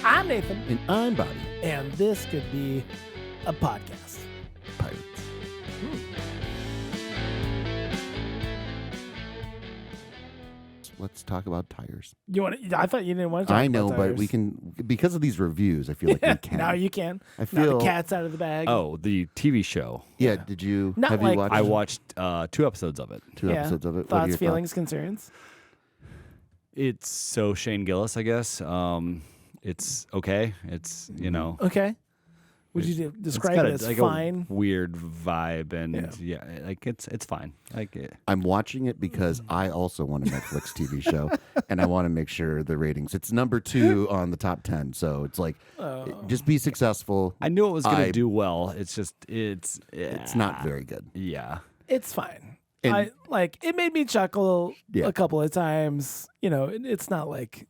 I'm Nathan. And I'm Bobby. And this could be a podcast. Pirates. Let's talk about tires. You want? I thought you didn't want to talk I know, about but tires. we can, because of these reviews, I feel like we can. Now you can. I Now feel. the cat's out of the bag. Oh, the TV show. Yeah, did you, Not have like- you watched I watched 2 episodes of it. two episodes of it? What are Thoughts, your feelings, concerns? It's so Shane Gillis, I guess. It's okay. It's, Okay. Would you it's describe got it as like fine? a weird vibe, and like it's fine. Like I'm watching it because I also want a Netflix TV show, and I want to make sure the ratings. It's number 2 on the top 10, so it's like, just be successful. I knew it was going to do well. It's just it's not very good. Yeah. It's fine. And- It made me chuckle Yeah. a couple of times. It's not like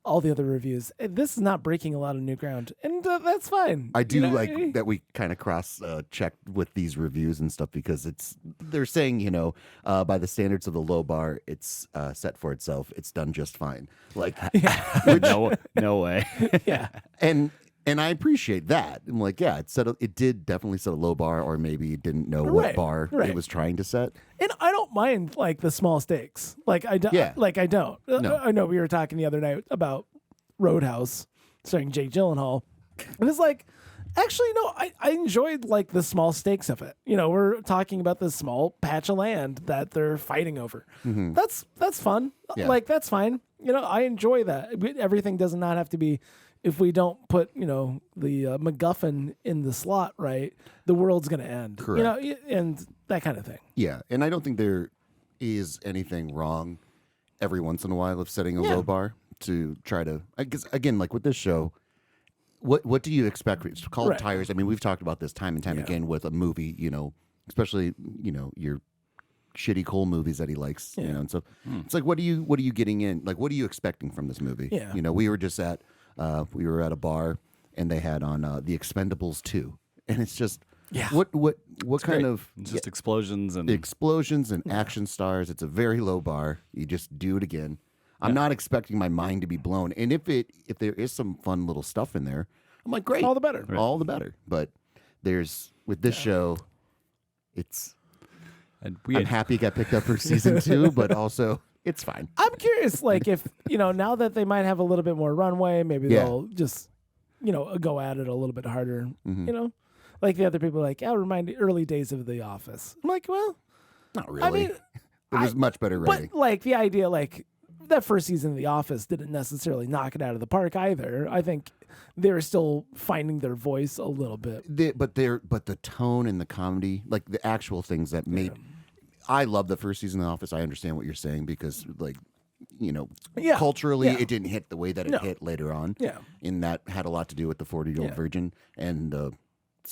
all the other reviews. This is not breaking a lot of new ground, and that's fine. I do You know, like that we kind of cross check with these reviews and stuff, because they're saying, by the standards of the low bar, it's set for itself. It's done just fine. Like, no way. Yeah. and I appreciate that. I'm like, yeah, it did definitely set a low bar, or maybe it didn't know Right, what bar right. it was trying to set. And I don't mind like the small stakes. Like I don't. Yeah. Like I don't. No. I know we were talking the other night about Roadhouse, starring Jake Gyllenhaal, and it's like, actually, no. I enjoyed like the small stakes of it. We're talking about this small patch of land that they're fighting over. Mm-hmm. That's fun. Yeah. Like that's fine. I enjoy that. Everything does not have to be. If we don't put, the MacGuffin in the slot right, the world's going to end. Correct. And that kind of thing. Yeah, and I don't think there is anything wrong every once in a while of setting a Yeah. low bar to try to. Because again, like with this show, what do you expect? It's called Right. Tires. I mean, we've talked about this time and time Yeah. again with a movie. Especially your shitty Cole movies that he likes. Yeah. And so it's like, what are you getting in? Like, what are you expecting from this movie? Yeah. We were just at a bar, and they had on The Expendables 2, and it's just what kind Great. of It's just explosions and explosions and action stars. It's a very low bar. You just do it again. I'm not expecting my mind to be blown, and if there is some fun little stuff in there, I'm like, great, All the better. all the better. But with this show, I'm happy it got picked up for season 2, but also it's fine. I'm curious, like, if, now that they might have a little bit more runway, maybe Yeah. they'll just, go at it a little bit harder. Mm-hmm. Like the other people are like, remind me early days of The Office. I'm like, well, Not really. I mean, it was much better writing. but like the idea, like that first season of The Office didn't necessarily knock it out of the park either. I think they're still finding their voice a little bit. But the tone and the comedy, like the actual things that made. I love the first season of The Office. I understand what you're saying, because culturally Yeah. it didn't hit the way that it hit later on. Yeah. And that had a lot to do with the 40-year-old Yeah. virgin and the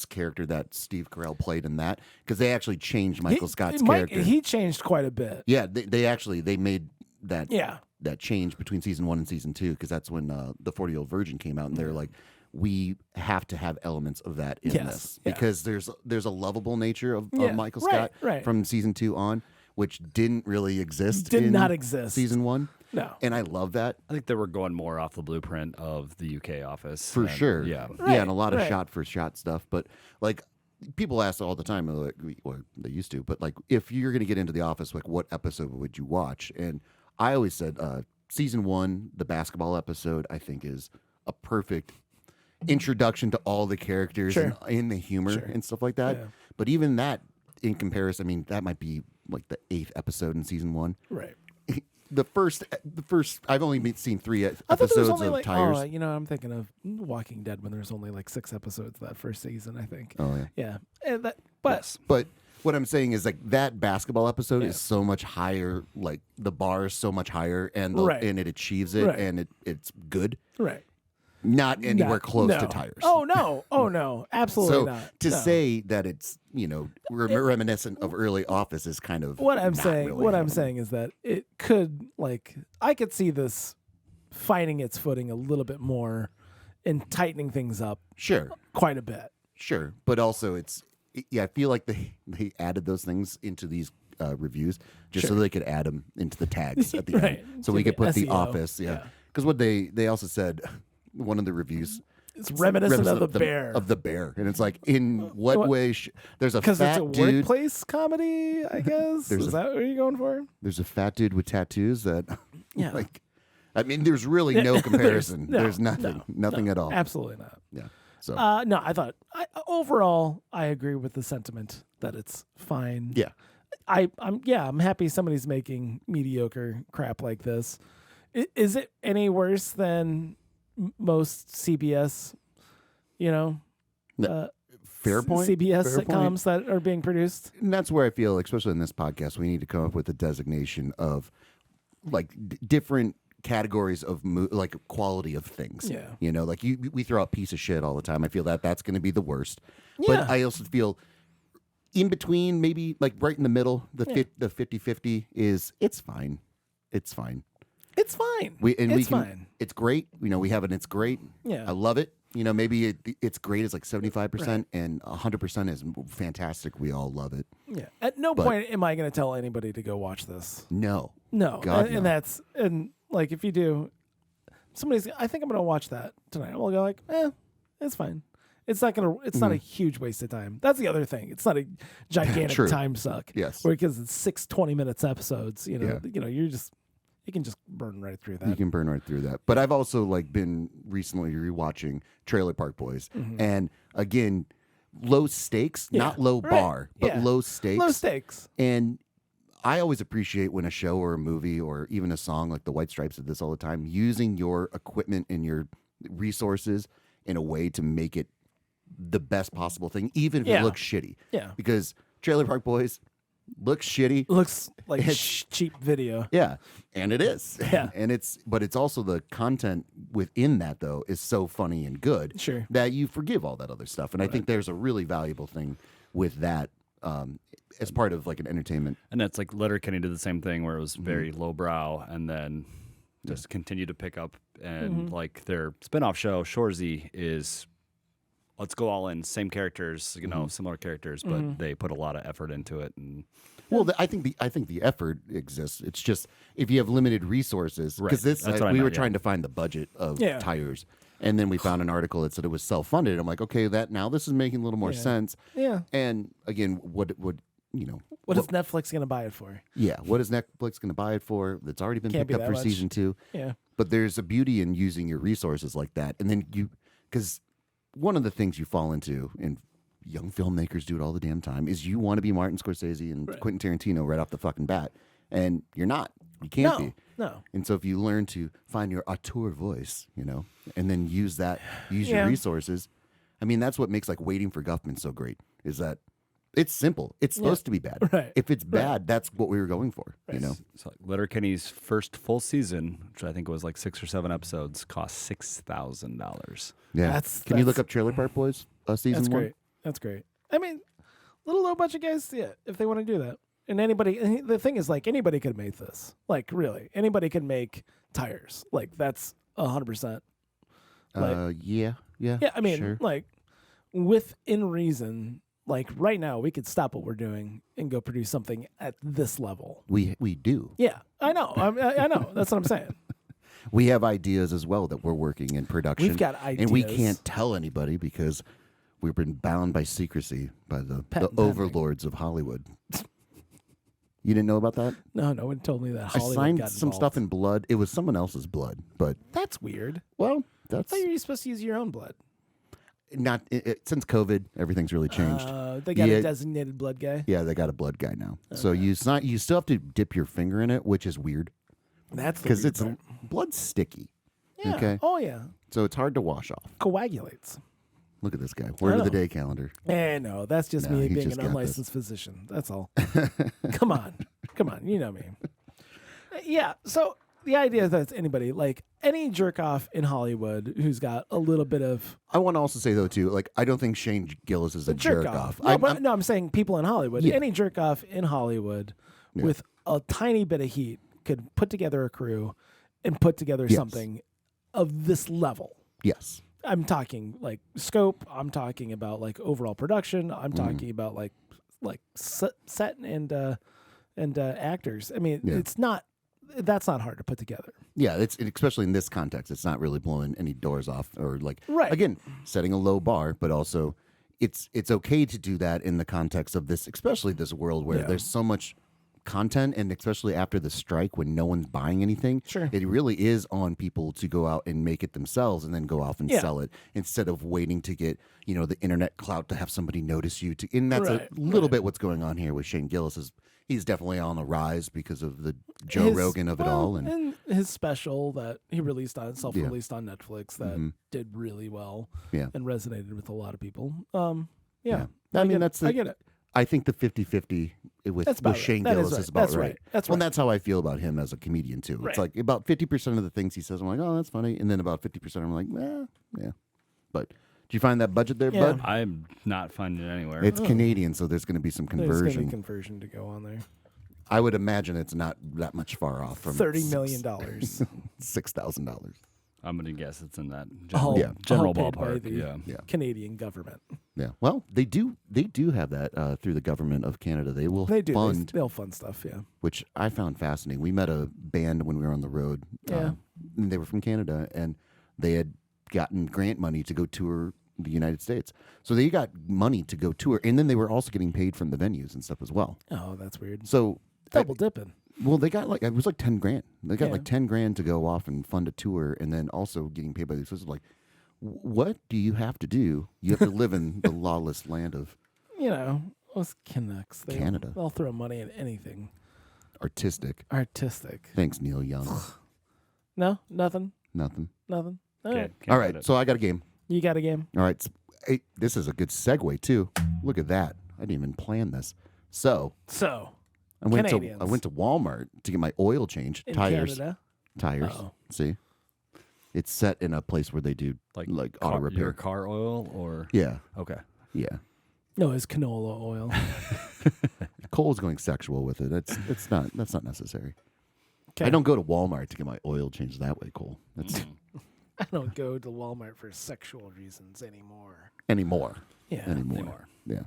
character that Steve Carell played in that, because they actually changed Michael Scott's character. He changed quite a bit. Yeah, they made that Yeah. that change between season 1 and season 2, because that's when the 40-year-old virgin came out, and they're like, we have to have elements of that in Yes, this, yeah. because there's a lovable nature of Yeah, Michael right, Scott right. from season 2 on, which didn't really exist. Did in not exist. season 1. No. And I love that I think they were going more off the blueprint of the UK Office. for and- sure. Yeah. Yeah, and a lot of right. shot for shot stuff. But like, people ask all the time, like, or they used to, but like, if you're going to get into The Office, like, what episode would you watch? And I always said season 1, the basketball episode, I think is a perfect introduction to all the characters Sure. and the humor Sure. and stuff like that. Yeah. But even that, in comparison, I mean, that might be like the 8th episode in season 1. Right. The first, I've only seen 3 I thought there was episodes only of like, Tires. I'm thinking of Walking Dead when there's only like 6 episodes that first season, I think. Oh, yeah. Yeah. And but But what I'm saying is, like, that basketball episode Yeah. is so much higher. Like, the bar is so much higher, and Right. and it achieves it, Right. and it's good. right. Not anywhere Not- close no. to Tires. Oh no. Oh no. Absolutely so not. to No. say that it's reminiscent of early Office is kind of what I'm not saying really what I'm happening. saying is that it could, like, I could see this finding its footing a little bit more and tightening things up Sure, quite a bit. sure, but also I feel like they added those things into these reviews just so Sure. they could add them into the tags at the Right. end, so To we could the put the SEO. Office. Yeah, because what they also said one of the reviews. It's reminiscent of the bear. Of the bear. And it's like, in what way? There's a Because fat it's a dude. workplace comedy, I guess. Is that what you're going for? There's a fat dude with tattoos that, Yeah. like, I mean, there's really no comparison. There's no, nothing at all. Absolutely not. Yeah. So, No, I thought overall I agree with the sentiment that it's fine. yeah. I'm happy somebody's making mediocre crap like this. Is it any worse than most CBS, Fair point. CBS Fair sitcoms point. that are being produced? And that's where I feel, like, especially in this podcast, we need to come up with a designation of like different categories of like quality of things. Yeah. Like we throw out piece of shit all the time. I feel that that's going to be the worst. Yeah. But I also feel in between, maybe like right in the middle, the 50-50 is it's fine. It's fine. It's fine. Fine. It's great. We have it. It's great. Yeah. I love it. Maybe it's great is like 75% and 100% is fantastic. We all love it. Yeah. At no point am I going to tell anybody to go watch this. No. No. God, and that's, and like, if you do, I think I'm going to watch that tonight. We'll go like, it's fine. It's not not a huge waste of time. That's the other thing. It's not a gigantic time suck. Yes. Because it's 6 20-minute episodes, you can just burn right through that. You can burn right through that. But I've also like been recently rewatching Trailer Park Boys, and again, low stakes, not low bar, but low stakes. Low stakes. And I always appreciate when a show or a movie or even a song, like the White Stripes did this all the time, using your equipment and your resources in a way to make it the best possible thing, even if it looks shitty. Yeah. Because Trailer Park Boys looks shitty. Looks like cheap video. Yeah, and it is. Yeah. But it's also the content within that, though, is so funny and good that you forgive all that other stuff. And I think there's a really valuable thing with that as part of like an entertainment. And that's like Letterkenny did the same thing where it was very lowbrow and then just continued to pick up. And like their spinoff show, Shoresy, is let's go all in, same characters, similar characters, but they put a lot of effort into it. And well, I think the effort exists. It's just if you have limited resources, because we were trying to find the budget of Tires, and then we found an article that said it was self-funded. I'm like, okay, now this is making a little more sense. Yeah. And again, what is Netflix going to buy it for? Yeah, what is Netflix going to buy it for? That's already been picked up for season 2. Yeah. But there's a beauty in using your resources like that, and then because one of the things you fall into, and young filmmakers do it all the damn time, is you want to be Martin Scorsese and Quentin Tarantino right off the fucking bat, and you're not. You can't be. No. And so if you learn to find your auteur voice, and then use your resources, I mean, that's what makes like Waiting for Guffman so great, is that it's simple. It's supposed to be bad. Right. If it's bad, that's what we were going for, So Letterkenny's first full season, which I think was like 6 or 7 episodes, cost $6,000. Yeah. Can you look up Trailer Park Boys season 1? That's great. I mean, little low budget guys, if they want to do that. And the thing is, like, anybody could make this. Like, really, anybody could make Tires. Like, that's 100%. Yeah. I mean, sure. like, within reason, like right now, we could stop what we're doing and go produce something at this level. We do. Yeah, I know. I know. That's what I'm saying. We have ideas as well that we're working in production. We've got ideas. And we can't tell anybody because we've been bound by secrecy by the overlords of Hollywood. You didn't know about that? No one told me that. Hollywood I signed got some involved. stuff in blood. It was someone else's blood, but That's weird. well, I thought you were supposed to use your own blood. not since COVID. Everything's really changed. They got a designated blood guy. Yeah, they got a blood guy now. So you still have to dip your finger in it, which is weird That's because it's blood's sticky. yeah. Okay. Oh yeah, So it's hard to wash off. coagulates. Look at this guy. Word of the day calendar. No, that's just No, me he being just an got unlicensed physician. That's all. Come on, you know me. Yeah. So the idea is that it's anybody, like any jerk off in Hollywood who's got a little bit of I want to also say though too, like I don't think Shane Gillis is a jerk off. No, I'm saying people in Hollywood. Yeah. Any jerk off in Hollywood with a tiny bit of heat could put together a crew and put together something of this level. Yes. I'm talking like scope. I'm talking about like overall production. I'm talking about like set and actors. I mean, it's not that's not hard to put together. Yeah, especially in this context, it's not really blowing any doors off or like Right. again, setting a low bar, but also it's okay to do that in the context of this, especially this world where Yeah. there's so much content, and especially after the strike when no one's buying anything. Sure. It really is on people to go out and make it themselves and then go off and Yeah. sell it instead of waiting to get, the internet clout to have somebody notice you and that's Right, a little right. bit what's going on here with Shane Gillis. He's definitely on the rise because of the Joe His- Rogan of it all. And his special that he self-released on Netflix that did really well Yeah. and resonated with a lot of people. Yeah. I I mean, get it. I get it. I think the 50-50 with That's about Shane right. That Gillis is is right. about That's right. right. That's Well, right. that's how I feel about him as a comedian, too. Right. It's like about 50% of the things he says, I'm like, oh, that's funny. And then about 50%, I'm like, yeah. But do you find that budget there, Yeah. bud? I'm not finding it anywhere. It's Canadian, so there's going to be some There's going to be conversion. conversion to go on there. I would imagine it's not that much far off from $30 million. $6,000. I'm gonna guess it's in that All- general, Yeah. general all paid by ballpark. the Yeah. Yeah. Canadian government. Yeah. Well, they do have that through the government of Canada. They will They do. fund, They'll fund stuff, yeah. which I found fascinating. We met a band when we were on the road. Yeah. And they were from Canada, and they had gotten grant money to go tour the United States. So they got money to go tour, and then they were also getting paid from the venues and stuff as well. Oh, that's weird. So, Double dipping. well, they got it was like 10 grand. They got Yeah. like 10 grand to go off and fund a tour, and then also getting paid by these. So it's like, what do you have to do? You have to live in the lawless land of Us Canucks. Canada. They'll throw money at anything artistic. artistic. Thanks, Neil Young. No? Nothing? Nothing. Nothing? All Okay, right. can't All get right, it. so I got a game. You got a game? All right, hey, this is a good segue too. Look at that. I didn't even plan this. So So, I went Canadians. to Walmart to get my oil change, in tires, Canada. tires. Uh-oh. See, it's set in a place where they do like auto Your repair. car oil or Yeah, okay. yeah. No, it's canola oil. Cole's going sexual with it. That's not necessary. Okay. I don't go to Walmart to get my oil changed that way, Cole. That's I don't go to Walmart for sexual reasons anymore. anymore. Yeah. Anymore. Yeah.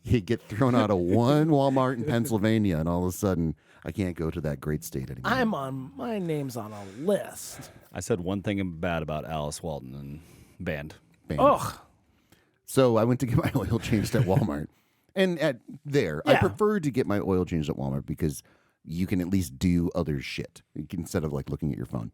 You get thrown out of one Walmart in Pennsylvania, and all of a sudden, I can't go to that great state anymore. My name's on a list. I said one thing bad about Alice Walton and band. Bam. Ugh. So I went to get my oil changed at Walmart. And I Yeah. prefer to get my oil changed at Walmart because you can at least do other shit instead of like looking at your phone.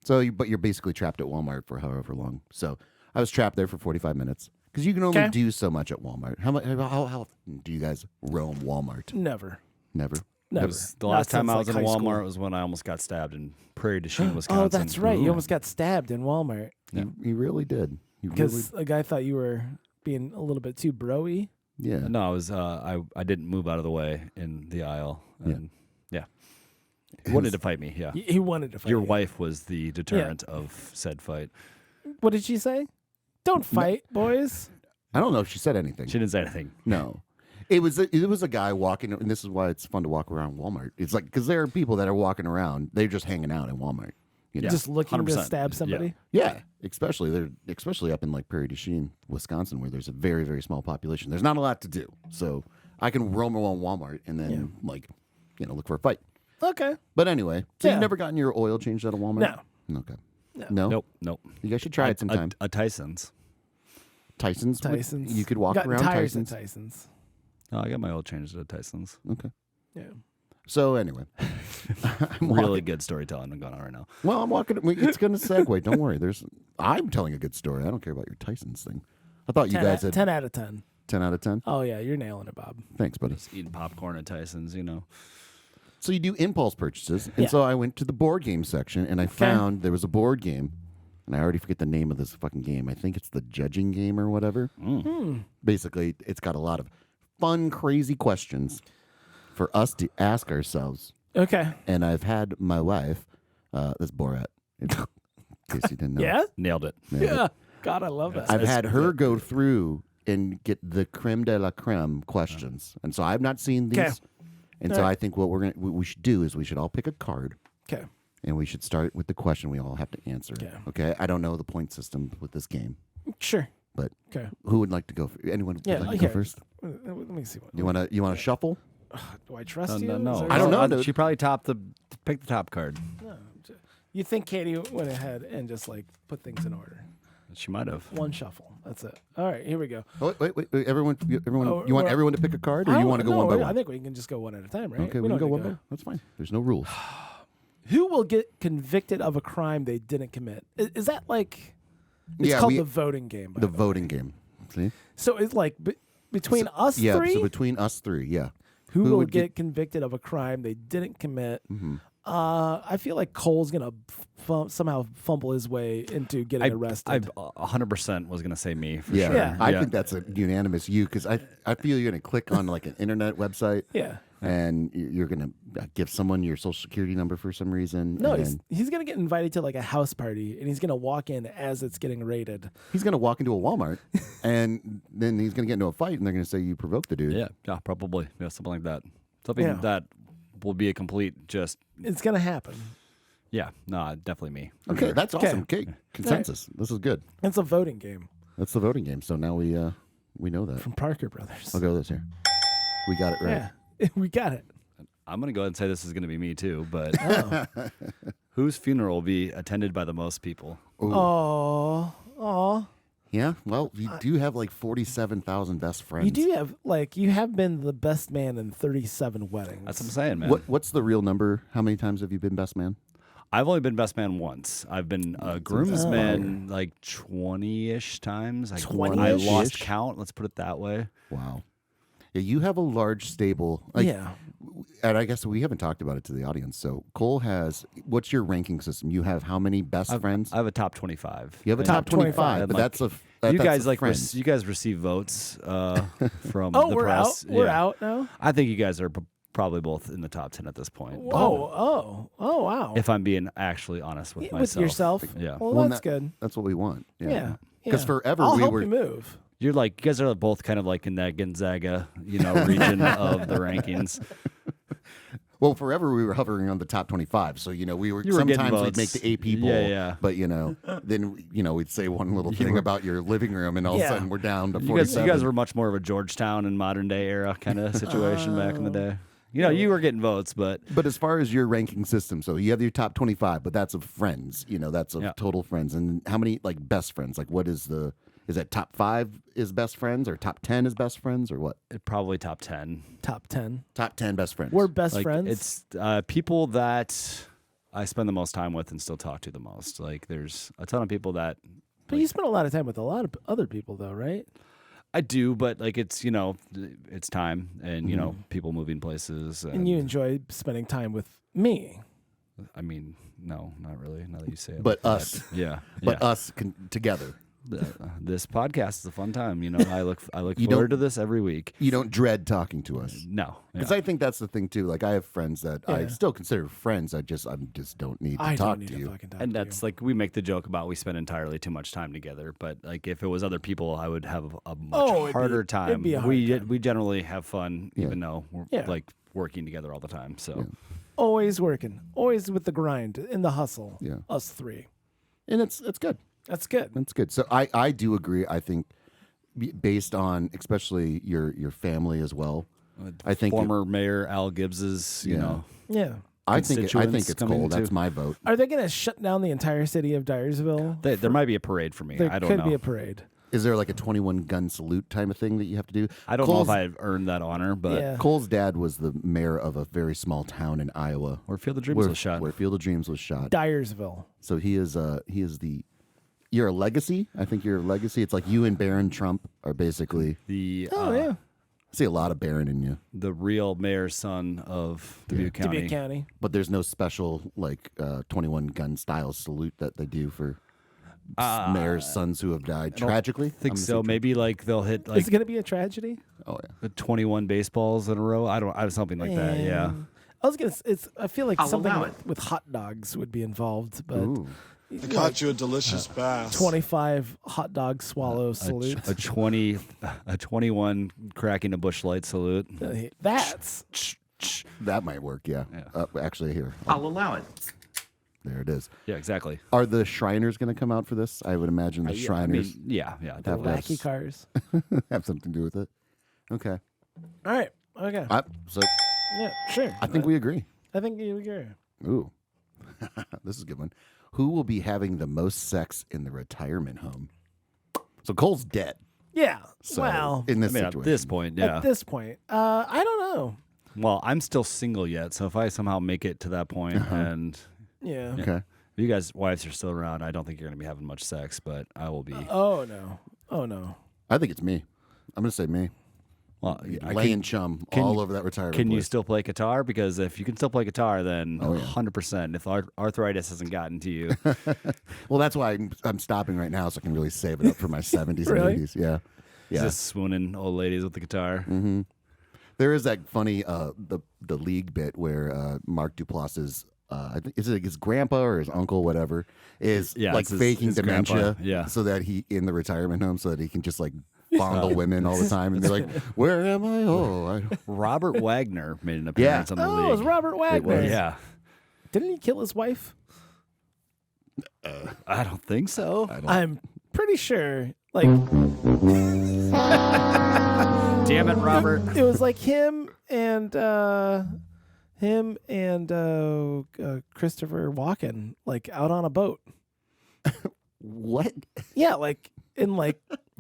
So, but you're basically trapped at Walmart for however long. So I was trapped there for 45 minutes because you can only Okay. do so much at Walmart. How often do you guys roam Walmart? Never. Never. Never. It was the Not last time since, I was like, in high Walmart school. was when I almost got stabbed in Prairie du Chien, Wisconsin. Oh, that's right. You Ooh. almost got stabbed in Walmart You really did. You really, because a guy thought you were being a little bit too bro-y. yeah. No, I was I didn't move out of the way in the aisle. And yeah. He wanted to fight me, yeah. He wanted to fight Your you. wife was the deterrent of said fight. What did she say? Don't fight, boys. I don't know if she said anything. She didn't say anything. No. It was a guy walking, and this is why it's fun to walk around Walmart. It's like because there are people that are walking around, they're just hanging out in Walmart. You know? Yeah. Just looking to 100%. stab somebody. Yeah, especially up in like Prairie du Chien, Wisconsin, where there's a very very small population. There's not a lot to do, so I can roam around Walmart and then look for a fight. Okay. But anyway, so Yeah. you've never gotten your oil changed at a Walmart? No. Okay. No. No. Nope. You guys should try it sometime. A Tyson's. Tyson's. Tyson's. You could walk Gotten around tires Tyson's. at Tyson's. Oh, I got my oil changed at Tyson's. Okay. Yeah. So anyway, I'm Really walking- good storytelling going on right now. Well, I'm walking. It's going to segue. Don't worry. I'm telling a good story. I don't care about your Tyson's thing. I thought you guys had 10 out of 10. 10 out of 10. Oh, yeah. You're nailing it, Bob. Thanks, buddy. Just eating popcorn at Tyson's, you know. So you do impulse purchases, and Yeah. so I went to the board game section, and I found there was a board game, and I already forget the name of this fucking game. I think it's the judging game or whatever. Basically, it's got a lot of fun, crazy questions for us to ask ourselves. Okay. And I've had my wife, this Borat, in case you didn't know. Yeah? Nailed it. Yeah. God, I love that. I've had her go through and get the creme de la creme questions, and so I've not seen these. 'Kay. And All so right. I think what we should do is we should all pick a card, Okay. and we should start with the question we all have to answer. Okay. Okay. I don't know the point system with this game, Sure. but Okay. who would like to go? Anyone Yeah, would like to go okay. first? Let me see what. You want to shuffle? Do I trust you? No. Is there I don't know, Well, dude. She probably topped the Pick the top card. No, you think Katie went ahead and just like put things in order? She might have. One shuffle. That's it. All right, here we go. Oh, wait. Everyone, Oh, you want well, everyone to pick a card, or you want to go no, one by I one? think we can just go one at a time, right? Okay, we can don't go need one to by. That's fine. There's no rules. Who will get convicted of a crime they didn't commit? Is that like? It's Yeah, called the voting game. By The the way. voting game. See? So it's like between us Yeah. three. So between us three, yeah. who will would get convicted of a crime they didn't commit? Mm-hmm. I feel like Cole's gonna somehow fumble his way into getting arrested. I 100% was gonna say me for Yeah. sure. Yeah. I think that's a unanimous you because I feel you're going to click on like an internet website. Yeah. And you're going to give someone your social security number for some reason. No, and he's gonna get invited to like a house party, and he's gonna walk in as it's getting raided. he's going to walk into a Walmart and then he's going to get into a fight and they're going to say you provoked the dude. Yeah, probably. Yeah, something like that. Something Yeah. that will be a complete just. It's gonna happen. Yeah, no, definitely me. for Okay, sure. that's awesome. Okay, consensus. This is good. It's a voting game That's the voting game. So now we know that. from Parker Brothers. I'll go with this here. We got it right. Yeah, we got it. I'm gonna go ahead and say this is gonna be me too. But Oh, whose funeral will be attended by the most people? oh. Yeah. Well, you do have like 47,000 best friends. You do have you have been the best man in 37 weddings. That's what I'm saying, man. What's the real number? How many times have you been best man? I've only been best man once. I've been a groomsman like 20-ish times. I 20-ish? lost count. Let's put it that way. Wow. Yeah, you have a large stable. Like, Yeah. And I guess we haven't talked about it to the audience. So Cole has, what's your ranking system? You have how many best friends? I have a top 25. You have a And top 25, 25, but like, that's a you that's guys a like friend. you guys receive votes from Oh, the we're press. out. We're Yeah. out now. I think you guys are probably both in the top 10 at this point. Oh, wow. If I'm being actually honest with myself. With yourself. Yeah. Well, Well, that's good. That's what we want. Yeah. Because forever I'll we help were. you move. You're like, you guys are both kind of like in that Gonzaga, region of the rankings. Well, forever we were hovering on the top 25. So, we were You were getting sometimes we'd make votes. the AP poll. Yeah. But, then, we'd say one little thing about your living room and all of a Yeah. sudden we're down to You 47. guys were much more of a Georgetown and modern day era kind of situation back in the day. You were getting votes, but But as far as your ranking system, so you have your top 25, but that's of friends, that's of Yeah. total friends. And how many best friends? Like what is that top 5 is best friends or top 10 is best friends or what? probably top 10. Top 10. Top 10 best friends. We're best Like, friends. it's people that I spend the most time with and still talk to the most. Like there's a ton of people that But you spend a lot of time with a lot of other people, though, right? I do, but like it's it's time and people moving places. And you enjoy spending time with me. I mean, no, not really. Now that you say it, But like us. that. Yeah, but yeah. us together. This podcast is a fun time. I look You forward don't- to this every week. You don't dread talking to us. No, Because yeah. I think that's the thing too. Like I have friends that I Yeah. still consider friends. I just don't need to I talk don't need to to you. fucking talk And to that's you. like we make the joke about we spend entirely too much time together. But like if it was other people, I would have a much it'd be- harder time. it'd be a hard time. We generally have fun, Yeah. even though we're Yeah. like working together all the time. So Always working. Always with the grind, in the hustle. Yeah. Us three. And it's good. That's good. That's good. So I do agree. I think based on especially your family as well. I think former Mayor Al Gibbs's, Yeah. Yeah. I think it's constituents coming cool. That's into- my vote. Are they going to shut down the entire city of Dyersville? there might be a parade for me. There I don't could know. be a parade. Is there like a 21 gun salute type of thing that you have to do? I don't know if I've earned that honor, but Yeah. Cole's dad was the mayor of a very small town in Iowa. where Field of Dreams where, was shot. Where Field of Dreams was shot. Dyersville. So he is the. You're a legacy. I think you're a legacy. It's like you and Barron Trump are basically. The Oh, yeah. I see a lot of Barron in you, the real mayor's son of Dubuque County. Dubuque County. but there's no special 21 gun style salute that they do for mayor's sons who have died tragically. I think I'm so. gonna say Maybe like they'll hit Is like it going to be a tragedy? Oh yeah. 21 baseballs in a row. I have something like that. Yeah. I was gonna. I feel like I'll something allow with hot dogs would be involved, but Ooh. I caught you a delicious bass. 25 hot dog swallow salutes. A 21 cracking a bush light salute. That's That might work. Yeah. Actually, here. I'll allow it. There it is. Yeah, exactly. Are the Shriners going to come out for this? I would imagine the Shriners yeah. have wacky cars. have something to do with it. Okay. All right. Okay. So Yeah. Sure. I think we agree. I think you agree. Ooh, this is a good one. Who will be having the most sex in the retirement home? So Cole's dead. Yeah. So well, in this I mean, situation, at this point, yeah. at this point, I don't know. Well, I'm still single yet, so if I somehow make it to that point, and Yeah. okay. if you guys' wives are still around, I don't think you're going to be having much sex, but I will be. Oh no. Oh no. I think it's me. I'm gonna say me. Well, Laying chum all over that retirement. Can you place. still play guitar? Because if you can still play guitar, then Oh, yeah. 100%. If arthritis hasn't gotten to you, Well, that's why I'm stopping right now, so I can really save it up for my 70s Really? and 80s. Yeah. Yeah. just swooning old ladies with the guitar. Mm-hmm. There is that funny the league bit where Mark Duplass's I think is it his grandpa or his uncle, whatever, is Yeah, like it's his- faking his dementia, grandpa, yeah. so that he in the retirement home, so that he can just like fondle women all the time and be like, "Where am I? Oh, Robert Wagner made an appearance on the Oh, it was league. Robert Wagner. was. Yeah. Didn't he kill his wife? I don't think so. I'm pretty sure. Like, Damn it, Robert. it was like him and Christopher Walken, like out on a boat. what? Yeah, like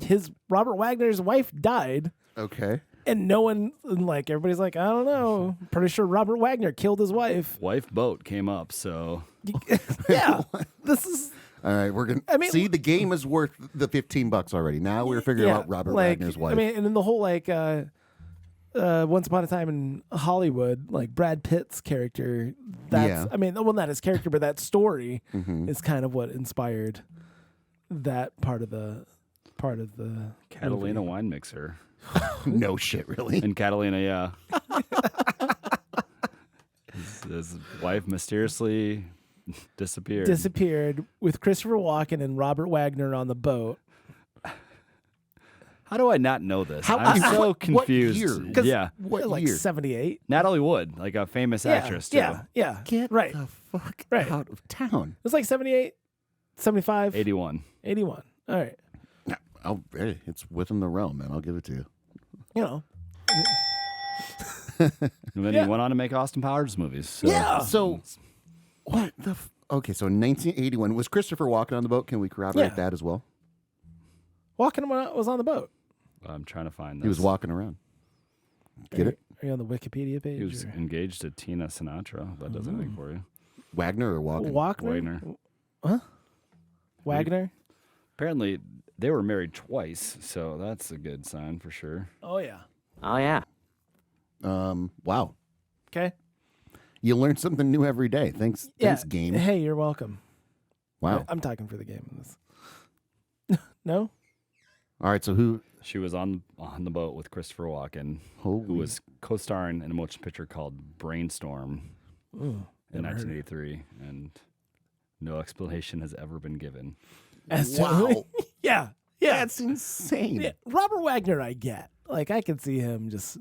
his Robert Wagner's wife died, Okay, and no one, and like everybody's like, I don't know. Pretty sure Robert Wagner killed his wife. Wife boat came up, so Yeah, this is all right. We're gonna I mean- see the game is worth the $15 already. Now we're figuring out Robert like, Wagner's wife. I mean, and then the whole like Once Upon a Time in Hollywood, like Brad Pitt's character. That's Yeah. I mean, well, not his character, but that story Mhm. is kind of what inspired that part of the Catalina movie. wine mixer. No shit, really. In Catalina, yeah. his wife mysteriously disappeared. with Christopher Walken and Robert Wagner on the boat. How do I not know this? How- I'm what- so what confused. year? 'Cause Yeah. What like year? 78. Natalie Wood, like a famous actress, too. Yeah. Get right. the fuck Right. out of town. It was like 78, 75, 81. 81. All right. Hey, it's within the realm, man. I'll give it to you. You know. And then Yeah. he went on to make Austin Powers movies. So. Yeah. So, what the? Okay, so in 1981 was Christopher Walken on the boat. Can we corroborate Yeah. that as well? Walken was on the boat. I'm trying to find this. He was walking around. Get it? Are you on the Wikipedia page? He was or- engaged to Tina Sinatra. That does anything for you. Wagner or Walken? Wagner? Wagner. Wagner? Apparently, they were married twice, so that's a good sign for sure. Oh, yeah. Oh, yeah. Wow. Okay. You learn something new every day. Thanks, game. Hey, you're welcome. Wow. I'm talking for the game in this. No? All right, so who? She was on the boat with Christopher Walken, Holy. who was co-starring in a motion picture called Brainstorm Ooh, in never heard of it. 1983, and no explanation has ever been given. As to- Wow. yeah. Yeah. That's insane. Yeah. Robert Wagner, I get. Like, I could see him just,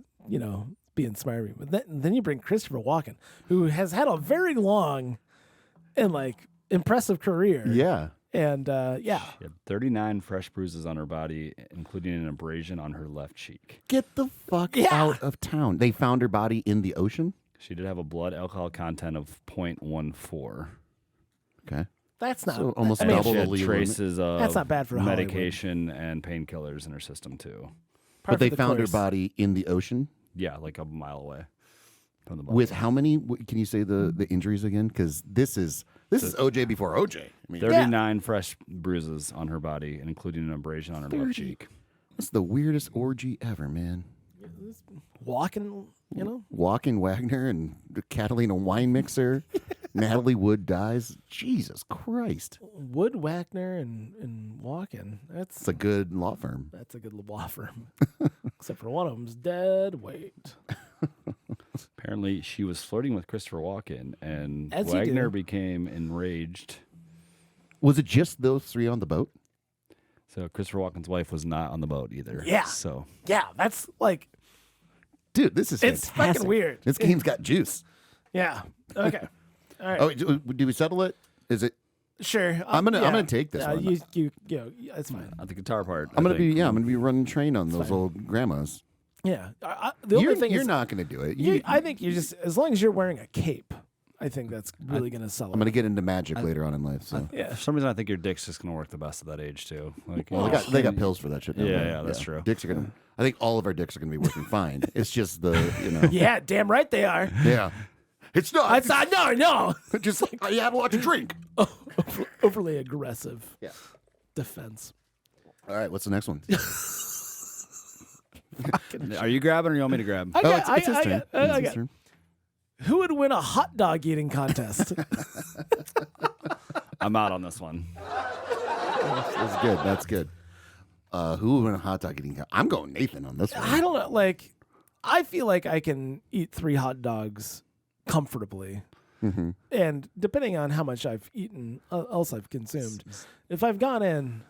being smart. But then you bring Christopher Walken, who has had a very long and, like, impressive career. Yeah. And, yeah. She had 39 fresh bruises on her body, including an abrasion on her left cheek. Get the fuck Yeah. out of town. They found her body in the ocean. She did have a blood alcohol content of 0.14. Okay. That's not So almost And double she the had legal limit. traces of That's not bad for Hollywood. medication and painkillers in her system, too. par But they for the found her course. body in the ocean. Yeah, like a mile away from the boat. With how many? Can you say the injuries again? Because this is OJ before OJ. I mean, 39 fresh bruises on her body, including an abrasion on her 30. left cheek. that's the weirdest orgy ever, man. Walking, Walking Wagner and the Catalina wine mixer. Natalie Wood dies. Jesus Christ. Wood, Wagner, and Walken. It's a good law firm. That's a good law firm. Except for one of them's dead weight. Apparently, she was flirting with Christopher Walken, and As you Wagner do. became enraged. Was it just those three on the boat? So Christopher Walken's wife was not on the boat either. Yeah. So Yeah, that's like, Dude, this is it's fantastic. fucking weird. This game's got juice. Yeah. Okay. All right. Oh, do we settle it? Is it? Sure. I'm gonna take this one. You, it's fine. the guitar part. I'm I gonna think, be I'm gonna be running train on those old grandmas. Yeah. The only thing you're is, not gonna do it. I think you just, as long as you're wearing a cape, I think that's really going to sell it. I'm going to get into magic later on in life. So. Yeah. For some reason, I think your dick's just gonna work the best at that age too. Like, Well, they got pills for that shit. Now, Yeah, right? yeah, that's true. Dicks are gonna. I think all of our dicks are gonna be working fine. It's just the. Yeah, damn right they are. Yeah. It's not. I thought, no. Just like you have a lot to drink. Overly aggressive Yeah. defense. All right. What's the next one? Are you grabbing or you want me to grab? I got, it's his I turn. got- I It's his got- turn. Who would win a hot dog eating contest? I'm out on this one. That's good. That's good. Who would win a hot dog eating? I'm going Nathan on this one. I don't know. Like, I feel like I can eat 3 hot dogs comfortably. Mm-hmm. And depending on how much I've eaten, else I've consumed, if I've gone in,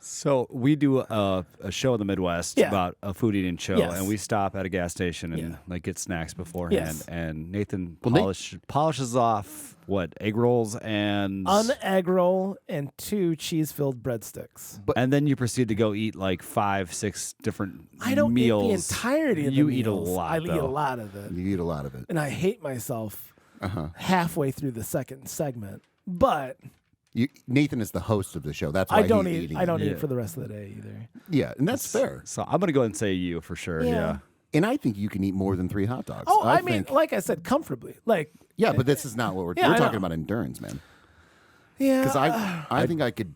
So we do a show in the Midwest Yeah. about a food eating show, Yes. and we stop at a gas station and Yeah. like get snacks beforehand. Yes. And Nathan Well, polishes off what egg rolls and an egg roll and 2 cheese-filled breadsticks. and then you proceed to go eat like 5-6 different I don't meals. eat the entirety of You the eat a meals. lot. I eat a though. lot of it. You eat a lot of it. And I hate myself Uh-huh. halfway through the second segment. But Nathan is the host of the show. That's why I don't he's eat. eating I don't it. eat for the rest of the day either. Yeah, and that's fair. So I'm gonna go ahead and say you for sure. Yeah. Yeah. And I think you can eat more than 3 hot dogs. Oh, I mean, think- like I said, comfortably. Like, yeah, but this is not what we're Yeah, I talking know. about. Endurance, man. yeah. Because I think I could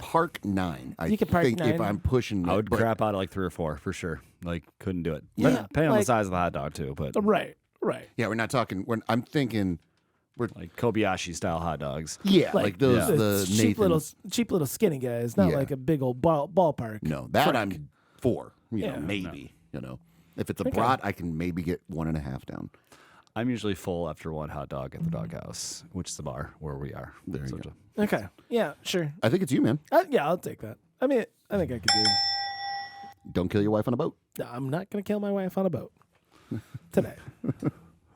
park 9. I You could park think 9. if I'm pushing, I would but- crap out at like 3 or 4 for sure. Like couldn't do it. Yeah, Depending on the like- size of the hot dog too, but right. Yeah, we're not talking. I'm thinking. like Kobayashi style hot dogs. Yeah, like those Yeah. the cheap Nathan's. little skinny guys, not Yeah. like a big old ballpark. No, that Frank. I'm 4. Yeah. Maybe. If it's a brat, I can maybe get 1.5 down. I'm usually full after one hot dog at the doghouse, which is the bar where we are. There you So go. Okay. Yeah. Sure. I think it's you, man. Yeah, I'll take that. I mean, I think I could do. Don't kill your wife on a boat. I'm not gonna kill my wife on a boat today.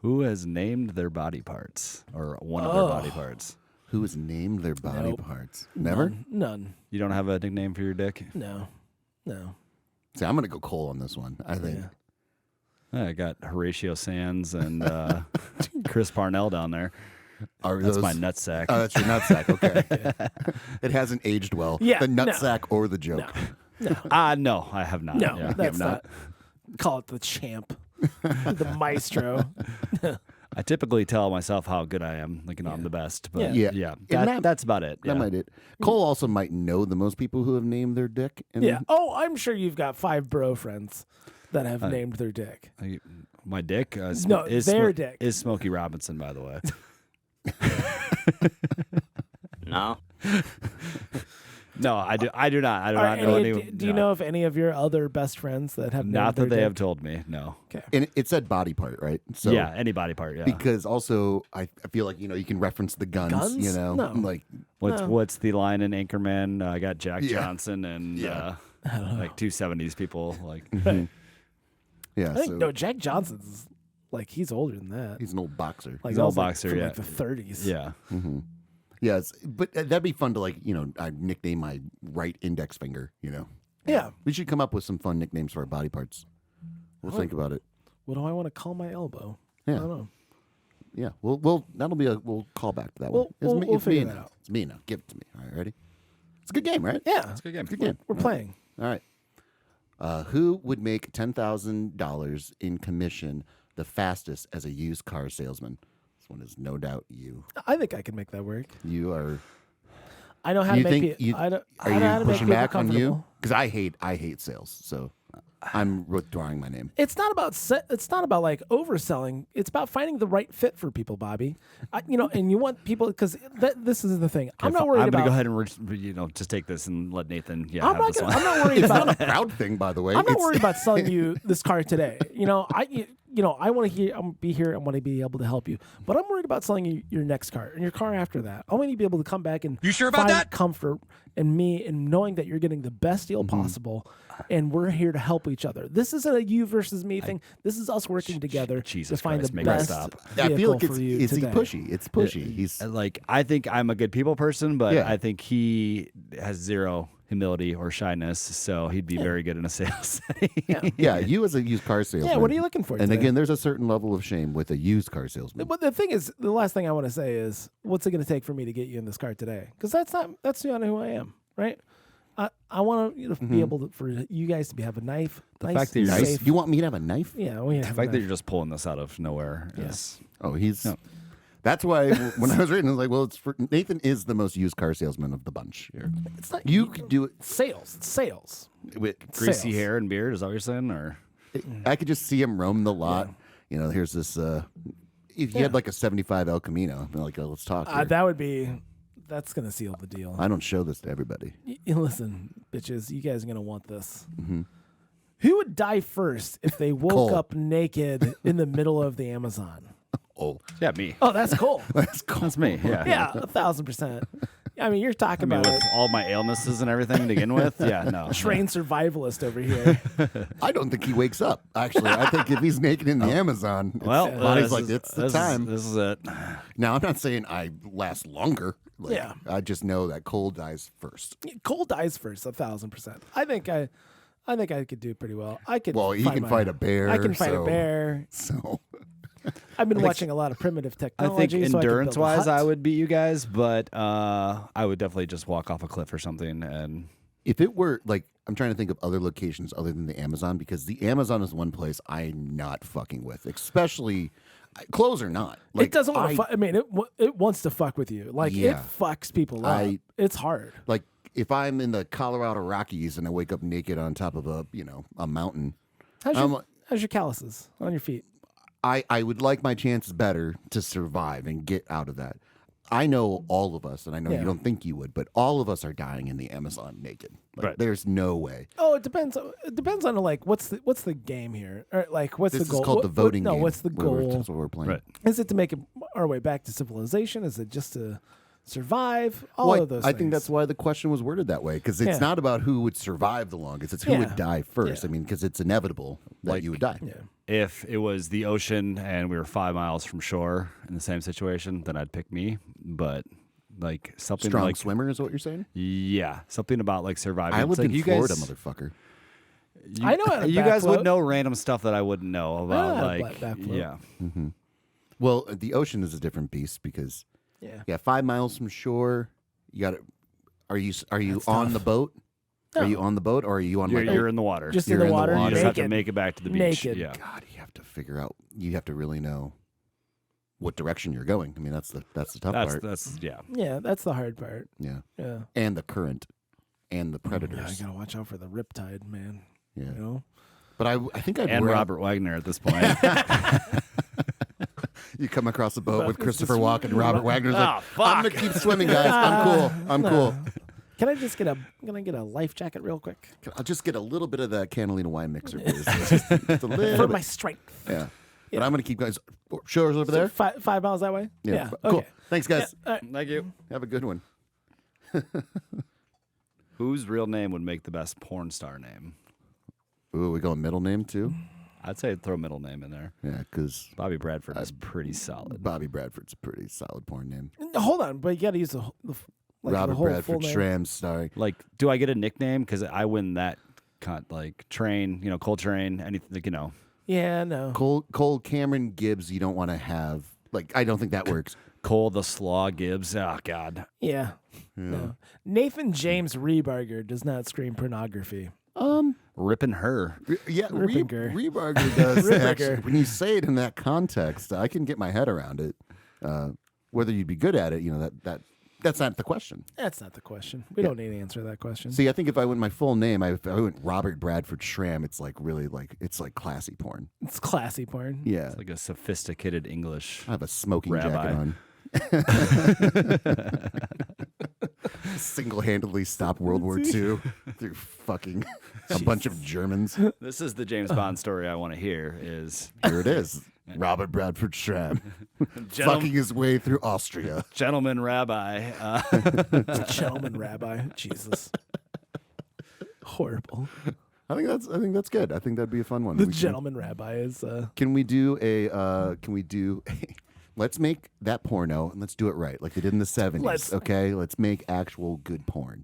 Who has named their body parts or one of their body parts? Who has named their body Nope. parts? Never. None. You don't have a nickname for your dick? No. See, I'm gonna go Cole on this one. I think. Yeah. I got Horatio Sands and Chris Parnell down there. Are That's those- my nutsack. Oh, that's your nutsack. Okay. It hasn't aged well. Yeah, The no. nutsack or the joke. No, I have not. No. Yeah. That's not. Call it the champ, the maestro. I typically tell myself how good I am, like I'm the best. But Yeah. yeah, And that's about it. That Yeah. might it. Cole also might know the most people who have named their dick. And Yeah. Oh, I'm sure you've got 5 bro friends that have named their dick. My dick No, their dick. is Smokey Robinson, by the way. No. No, I do not. I do Are not know any- any. do you know of any of your other best friends that have Not named that their they dick? have told me. No. And it said body part, right? So Yeah, any body part. Yeah. Because also, I feel like you can reference the guns. Guns? No. Like What's the line in Anchorman? I got Jack Yeah. Johnson and Yeah. like 2 70s people. Like yeah. I think So no. Jack Johnson's like he's older than that. he's an old boxer. Like he's an old that was, like, boxer, from, yeah. like the 30s. yeah. Yes, but that'd be fun to I nickname my right index finger. Yeah. We should come up with some fun nicknames for our body parts. We'll think about it. What do I want to call my elbow? Yeah. I don't know. Yeah, we'll we'll call back to that We'll- one. we'll It's me figure that now. out. It's me now. Give it to me. All right, ready? It's a good game, right? Yeah. Good game. Good game. We're playing. All right. Who would make $10,000 in commission the fastest as a used car salesman? This one is no doubt you. I think I can make that work. You are. I know how to You make think people. you I know are how to you make pushing people back on you? comfortable. Because I hate sales, so I'm withdrawing my name. It's not about it's not about like overselling. It's about finding the right fit for people, Bobby. And you want people because this is the thing. I'm not worried I'm about. gonna go ahead and just take this and let Nathan. Yeah, I'm have not. this Gonna, one. I'm not worried It's not about. a proud thing, by the way. I'm not It's- worried about selling you this car today. I want to hear. I'm be here. I want to be able to help you. But I'm worried about selling you your next car and your car after that. I want you to be able to come back and You sure about find that? comfort in me and knowing that you're getting the best deal possible, and we're here to help each other. This isn't a you versus me thing. This is us working together Jesus to find Christ, the make me best stop. I feel like vehicle for you it's today. pushy. It's pushy. He's Like I think I'm a good people person, but Yeah. I think he has zero humility or shyness, so he'd be very good in a sales setting. Yeah, you as a used car salesman. Yeah, what are you looking for And today? again, there's a certain level of shame with a used car salesman. But the thing is, the last thing I want to say is, what's it going to take for me to get you in this car today? Because that's not who I am, right? I want to be able to, for you guys to have a knife. The nice, fact that you're Nice. safe. You want me to have a knife? Yeah, we The have a fact that knife. you're just pulling this out of nowhere Yeah. is Oh, he's. No. That's why when I was reading, I was like, well, Nathan is the most used car salesman of the bunch here. It's not You could do it sales. It's sales. with greasy Sales. hair and beard. Is that what you're saying? Or I could just see him roam the lot. You know, here's this. If you had like a 75 El Camino, I'd be like, oh, let's talk. Here. That would be. That's going to seal the deal. I don't show this to everybody. Listen, bitches, you guys are going to want this. Who would die first if they woke Cole. up naked in the middle of the Amazon? Oh, yeah, me. Oh, that's cool. that's cool. That's me. Yeah. Yeah, 1,000%. I mean, you're talking I mean, about with all my illnesses and everything to begin with, yeah, no. trained survivalist over here. I don't think he wakes up. Actually, I think if he's naked in the Amazon, Well, body's this like, is- it's the this time. This is it. Now, I'm not saying I last longer. Like, Yeah. I just know that Cole dies first. Cole dies first, 1,000%. I think I could do pretty well. I could. Well, he find can my- fight a bear. I can fight so, a bear. So, I've been watching a lot of primitive I technology. think so endurance-wise, I, could build a I hut. would beat you guys, but I would definitely just walk off a cliff or something. And if it were like, I'm trying to think of other locations other than the Amazon, because the Amazon is one place I'm not fucking with, especially clothes or not. Like, It doesn't want to. I mean, it wants to fuck with you. Like it Yeah. fucks people up. It's hard. Like if I'm in the Colorado Rockies and I wake up naked on top of a mountain, How's your calluses on your feet? I would like my chances better to survive and get out of that. I know all of us, and I know Yeah. you don't think you would, but all of us are dying in the Amazon naked. Like, Right. There's no way. Oh, it depends. It depends on like what's the game here, or like what's This the goal? is called the voting No, game. what's the goal? That's what we're playing. Right. Is it to make our way back to civilization? Is it just to survive? All Well, of those. I think things. that's why the question was worded that way, because it's Yeah. not about who would survive the longest; it's who Yeah. would die first. Yeah. I mean, because it's inevitable that you would die. Yeah. if it was the ocean and we were 5 miles from shore in the same situation, then I'd pick me. But like something Strong like swimmer is what you're saying. yeah, something about like surviving. I It's lived like in you Florida, guys, motherfucker. I know how to you guys backfloat. would know random stuff that I wouldn't know about. how to Like backfloat. yeah, Well, the ocean is a different beast because Yeah. 5 miles from shore, you got to. Are you That's on tough. the boat? No. Are you on the boat, or are you on like? you're in the water. Just You're in in the the water. water. you just have to naked. make it back to the beach. Naked. Yeah. God, you have to figure out. You have to really know what direction you're going. I mean, that's the tough part. That's yeah. Yeah, that's the hard part. Yeah, Yeah. and the current, and the Yeah, predators. I gotta watch out for the riptide, man. Yeah, You know. but I think I'd And wear out- Robert Wagner at this point. You come across a boat with It's Christopher just- Walken and Robert Wagner's like, Ah, fuck. I'm gonna keep swimming, guys. I'm cool. I'm cool. Can I just get a life jacket real quick I'll just get a little bit of the Catalina wine mixer, please. Just a for little my bit. strength? Yeah. But I'm gonna keep guys. Showers over there. 5 miles that way. Yeah. Cool. Okay. Thanks, guys. Thank you. Have a good one. Whose real name would make the best porn star name? Ooh, we going middle name too? I'd say throw middle name in there. Yeah, because Bobby Bradford is pretty solid. Bobby Bradford's a pretty solid porn name. Hold on, but you got to use the Robert whole Bradford full name. Schramm starring. Like, do I get a nickname? Because I win that like train, Coltrane, anything, Yeah, no. Cole Cameron Gibbs, you don't want to have. Like, I don't think that works. Cole the Slaw Gibbs. Oh, God. Yeah. No. Nathan James Rebarger does not scream pornography. Ripping her. Yeah, Rippinger. Rebarger does. Rippinger. Actually, when you say it in that context, I can get my head around it. Whether you'd be good at it, that's not the question. That's not the question. We don't need to answer that question. See, I think if I went my full name, if I went Robert Bradford Schramm, it's like really it's like classy porn. It's classy porn. Yeah, Like a sophisticated English. I have a smoking Rabbi. jacket on. Single-handedly stop World War II through fucking a bunch of Germans. This is the James Bond story I want to hear is Here it is. Robert Bradford Schramm fucking his way through Austria. gentleman rabbi. Gentleman rabbi. Jesus. Horrible. I think that's good. I think that'd be a fun one. The We can- gentleman rabbi is Can we do a let's make that porno and let's do it right, like they did in the 70s. Let's make actual good porn,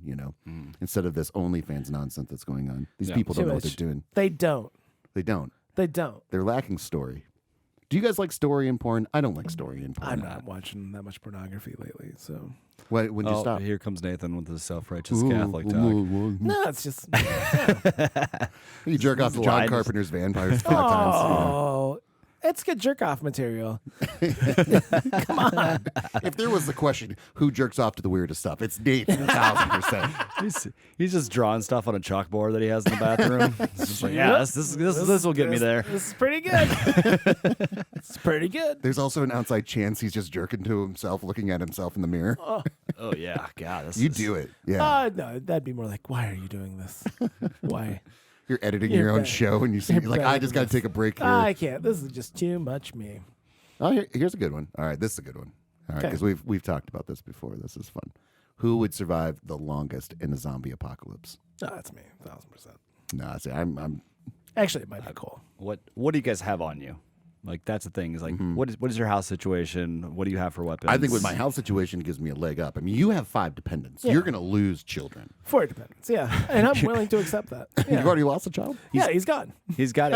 instead of this OnlyFans nonsense that's going on. These people don't know what they're doing. They don't. They don't. They don't. They're lacking story. Do you guys like story in porn? I don't like story in porn. I'm not watching that much pornography lately, so. When you stop? Here comes Nathan with his self-righteous Catholic talk. No, it's just. You jerk off to John Carpenter's Vampires 5 times. Oh, it's good jerk off material. Come on. If there was the question, who jerks off to the weirdest stuff? It's Nathan, 1,000%. He's just drawing stuff on a chalkboard that he has in the bathroom. It's just like, this will get me there. This is pretty good. It's pretty good. There's also an outside chance he's just jerking to himself, looking at himself in the mirror. Oh yeah, God, You do it. Yeah. No, that'd be more like, why are you doing this? Why? You're editing You're your own bad. show and you see, You're like, bad I at just got to this. take a break here. I can't. This is just too much me. Oh, here's a good one. All right, this is a good one. All right, Okay. because we've talked about this before. This is fun. Who would survive the longest in a zombie apocalypse? No, that's me, 1,000%. No, see, I'm Actually, it might be cool. What do you guys have on you? Like that's the thing. Is like what is your house situation? What do you have for weapons? I think with my health situation it gives me a leg up. I mean, you have 5 dependents. You're going to lose children. 4 dependents, yeah. And I'm willing to accept that. Yeah, You've already lost a child? he's gone. he's got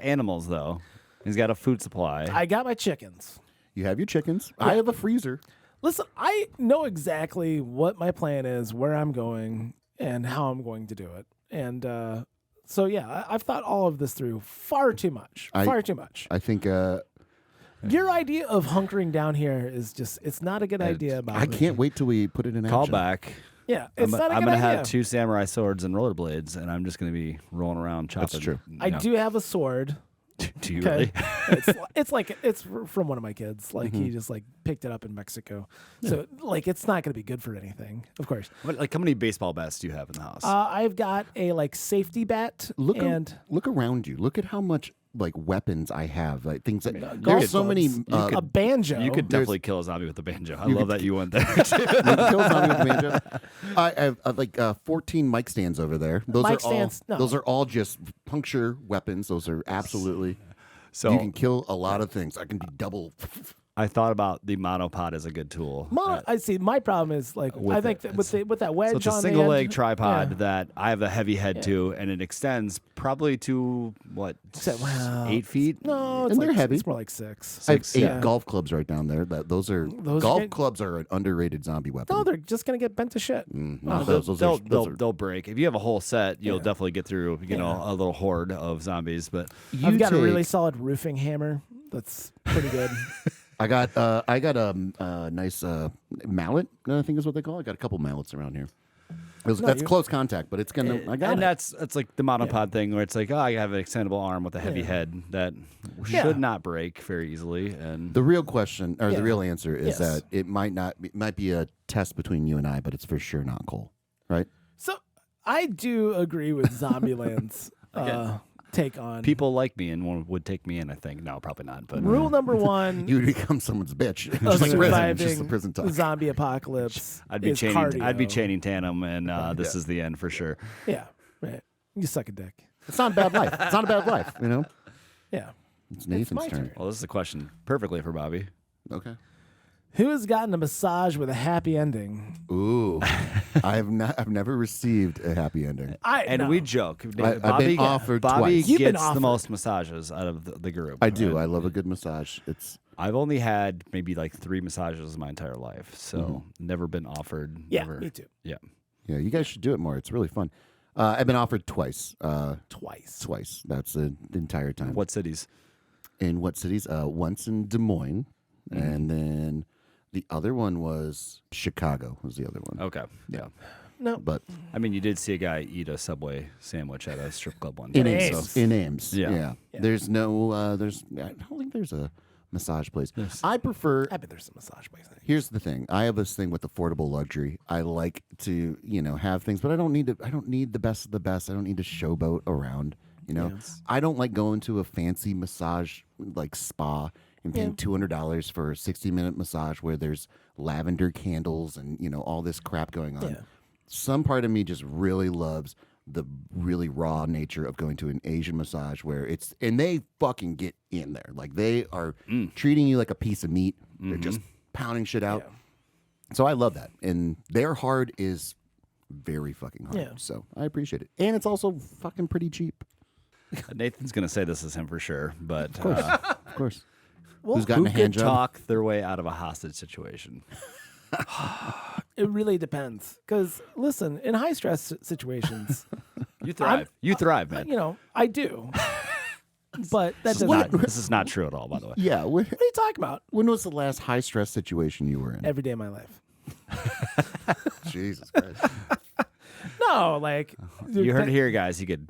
animals though. He's got a food supply. I got my chickens. You have your chickens. I have a freezer. Listen, I know exactly what my plan is, where I'm going, and how I'm going to do it. And so, yeah, I've thought all of this through far too much. Far too much. I think Your idea of hunkering down here is just, it's not a good idea. About I can't wait till we put it in action. Call back. Yeah, it's not a I'm good gonna idea. have 2 samurai swords and rollerblades, and I'm just gonna be rolling around chopping. That's true. I do have a sword. Do you Okay. really? it's from one of my kids. Like he just like picked it up in Mexico. So like it's not going to be good for anything, of course. Like how many baseball bats do you have in the house? I've got a like safety bat Look around you. Look at how much like weapons I have. Like things that golf there's so many. clubs, a banjo. You could definitely kill a zombie with a banjo. I love that you went there. kill zombie with the banjo. I have like 14 mic stands over there. Those Mic are stands? all. No. Those are all just puncture weapons. Those are absolutely. So You can kill a lot of things. I can be double. I thought about the monopod as a good tool. I see. My problem is like I think that with that wedge So it's a on single the leg end, tripod yeah. that I have a heavy head to, and it extends probably to what, Well, 8 feet? No, it's And like, they're heavy. It's more like 6. I have 8 yeah. golf clubs right down there. Those are Those golf get- clubs are an underrated zombie weapon. No, they're just gonna get bent to shit. No, They'll break. If you have a whole set, you'll definitely get through. You know, a little horde of zombies. But I've got a really solid roofing hammer. That's pretty good. I got a nice mallet. I think is what they call it. I got a couple mallets around here. That's close contact, but it's gonna. I got and it. that's like the monopod thing where it's like, oh, I have an extendable arm with a heavy head that should not break very easily. And The real question or Yeah. the real answer is Yes. that it might be a test between you and I, but it's for sure not Cole, right? So I do agree with Zombieland's take on people like me and would take me in. I think no, probably not. But rule number 1 You would become someone's bitch. of Just like prison. surviving Just the prison talk. zombie apocalypse. I'd be is chaining. cardio. I'd be chaining Tandem, and this is the end for sure. Yeah, right. You suck a dick. It's not a bad life. It's not a bad life. You know. Yeah. It's Nathan's my turn. turn. Well, this is a question perfectly for Bobby. Okay. Who has gotten a massage with a happy ending? Ooh, I've never received a happy ending. We joke. I've been offered Bobby twice. You've been gets the offered. most massages out of the group. I do. I love a good massage. I've only had maybe like 3 massages in my entire life, so never been offered. Yeah, never, me too. Yeah. Yeah, you guys should do it more. It's really fun. I've been offered twice. Twice. That's the entire time. What cities? In what cities? Once in Des Moines, and then the other one was Chicago. Was the other one? Okay. Yeah. No. But I mean, you did see a guy eat a Subway sandwich at a strip club one in time. Ames. so- Ames. In Ames. Yeah. Yeah. There's no. I don't think there's a massage place. I prefer. I bet there's some massage place. Here's the thing. I have this thing with affordable luxury. I like to, have things, but I don't need the best of the best. I don't need to showboat around. I don't like going to a fancy massage like spa and paying $200 for a 60-minute massage where there's lavender candles and all this crap going on. Yeah. Some part of me just really loves the really raw nature of going to an Asian massage where and they fucking get in there. Like they are treating you like a piece of meat. They're just pounding shit out. Yeah. So I love that. And their hard is very fucking hard. Yeah. So I appreciate it. And it's also fucking pretty cheap. Nathan's gonna say this is him for sure, but Of course. Well, Who's gotten who a hand could job? talk their way out of a hostage situation? it really depends. Because listen, in high stress situations, You thrive. You thrive, man. you know, I do. But that doesn't. This is not true at all, by the way. Yeah. What are you talking about? When was the last high stress situation you were in? Every day of my life. Jesus Christ. No, like You heard it here, guys. You could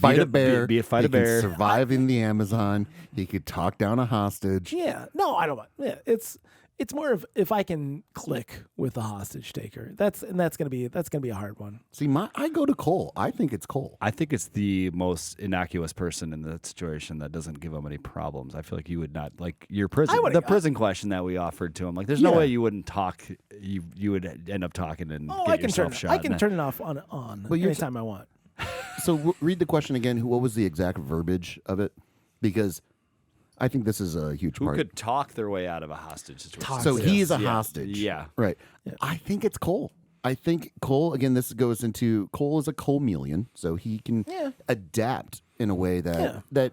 Fight a bear. Be a fight he a bear. Could survive in the Amazon. He could talk down a hostage. Yeah, no, I don't want. Yeah, it's more of if I can click with the hostage taker. That's gonna be a hard one. See, I go to Cole. I think it's Cole. I think it's the most innocuous person in that situation that doesn't give him any problems. I feel like you would not like your prison. The prison question that we offered to him. Like, there's no Yeah. way you wouldn't talk. You would end up talking and Oh, get I can yourself turn. shot. I can turn it off on But you're anytime I want. So read the question again. What was the exact verbiage of it? Because I think this is a huge Who part. could talk their way out of a hostage situation? So he is a Yeah. hostage. Yeah. Right. I think it's Cole. I think Cole, again, this goes into Cole is a chameleon, so he can adapt in a way that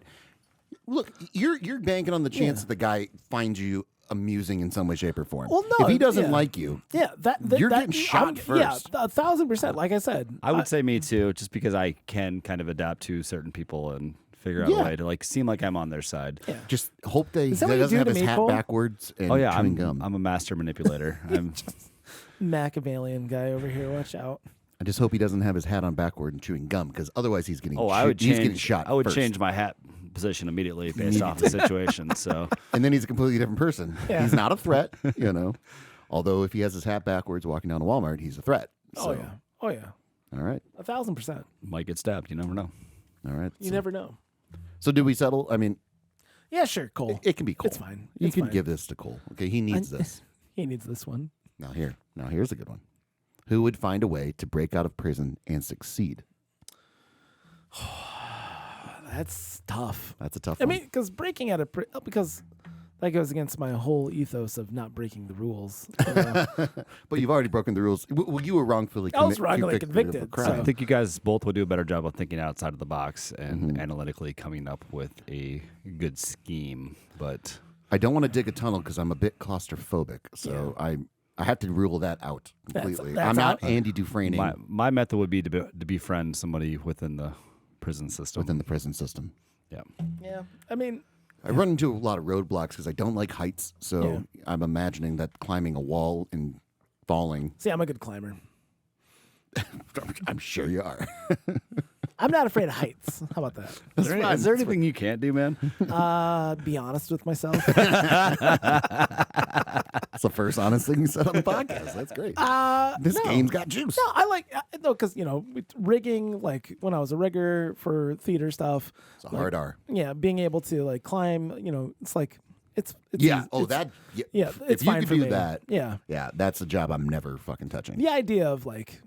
look, you're banking on the chance that the guy finds you amusing in some way, shape, or form. Well, no, if he doesn't yeah. like you, Yeah, you're getting shot first. Yeah, 1,000%. Like I said, I would say me too, just because I can kind of adapt to certain people and figure out a way to like seem like I'm on their side. Yeah. just hope that he Is that what you doesn't do have to his me, hat Cole? backwards and Oh yeah, chewing gum. I'm a master manipulator. I'm Machiavellian guy over here. Watch out. I just hope he doesn't have his hat on backward and chewing gum, because otherwise he's getting I would he's getting change. shot I would first. change my hat position immediately based off the situation. So And then he's a completely different person. Yeah. He's not a threat, you know. Although if he has his hat backwards walking down to Walmart, he's a threat. So, Oh yeah. Oh yeah. All right. 1,000%. might get stabbed. You never know. All right. You never know. So did we settle? I mean, Yeah, sure, Cole. it can be Cole. It's fine. You It's can fine. give this to Cole. Okay, he needs this. He needs this one. Now here's a good one. Who would find a way to break out of prison and succeed? That's tough. That's a tough I one. mean, because breaking out of because that goes against my whole ethos of not breaking the rules. But you've already broken the rules. Well, you were wrongfully I was convicted wrongly of a convicted, crime. so- I think you guys both would do a better job of thinking outside of the box and analytically coming up with a good scheme. But I don't want to dig a tunnel because I'm a bit claustrophobic. So I have to rule that out completely. that's I'm not out. Andy Dufresne my method would be to befriend somebody within the prison system. within the prison system. Yeah. yeah. I mean, I run into a lot of roadblocks because I don't like heights. So I'm imagining that climbing a wall and falling. see, I'm a good climber. I'm sure you are. I'm not afraid of heights. How about that? Is there anything you can't do, man? Be honest with myself. That's the first honest thing you said on the podcast. That's great. This no. game's got juice. No, I like no, because with rigging. Like when I was a rigger for theater stuff. It's a hard R. Yeah, being able to like climb. It's like it's Yeah. easy- Oh, it's- that. Yeah. Yeah, If it's you fine could for do me. that, Yeah. yeah, that's a job I'm never fucking touching. The idea of like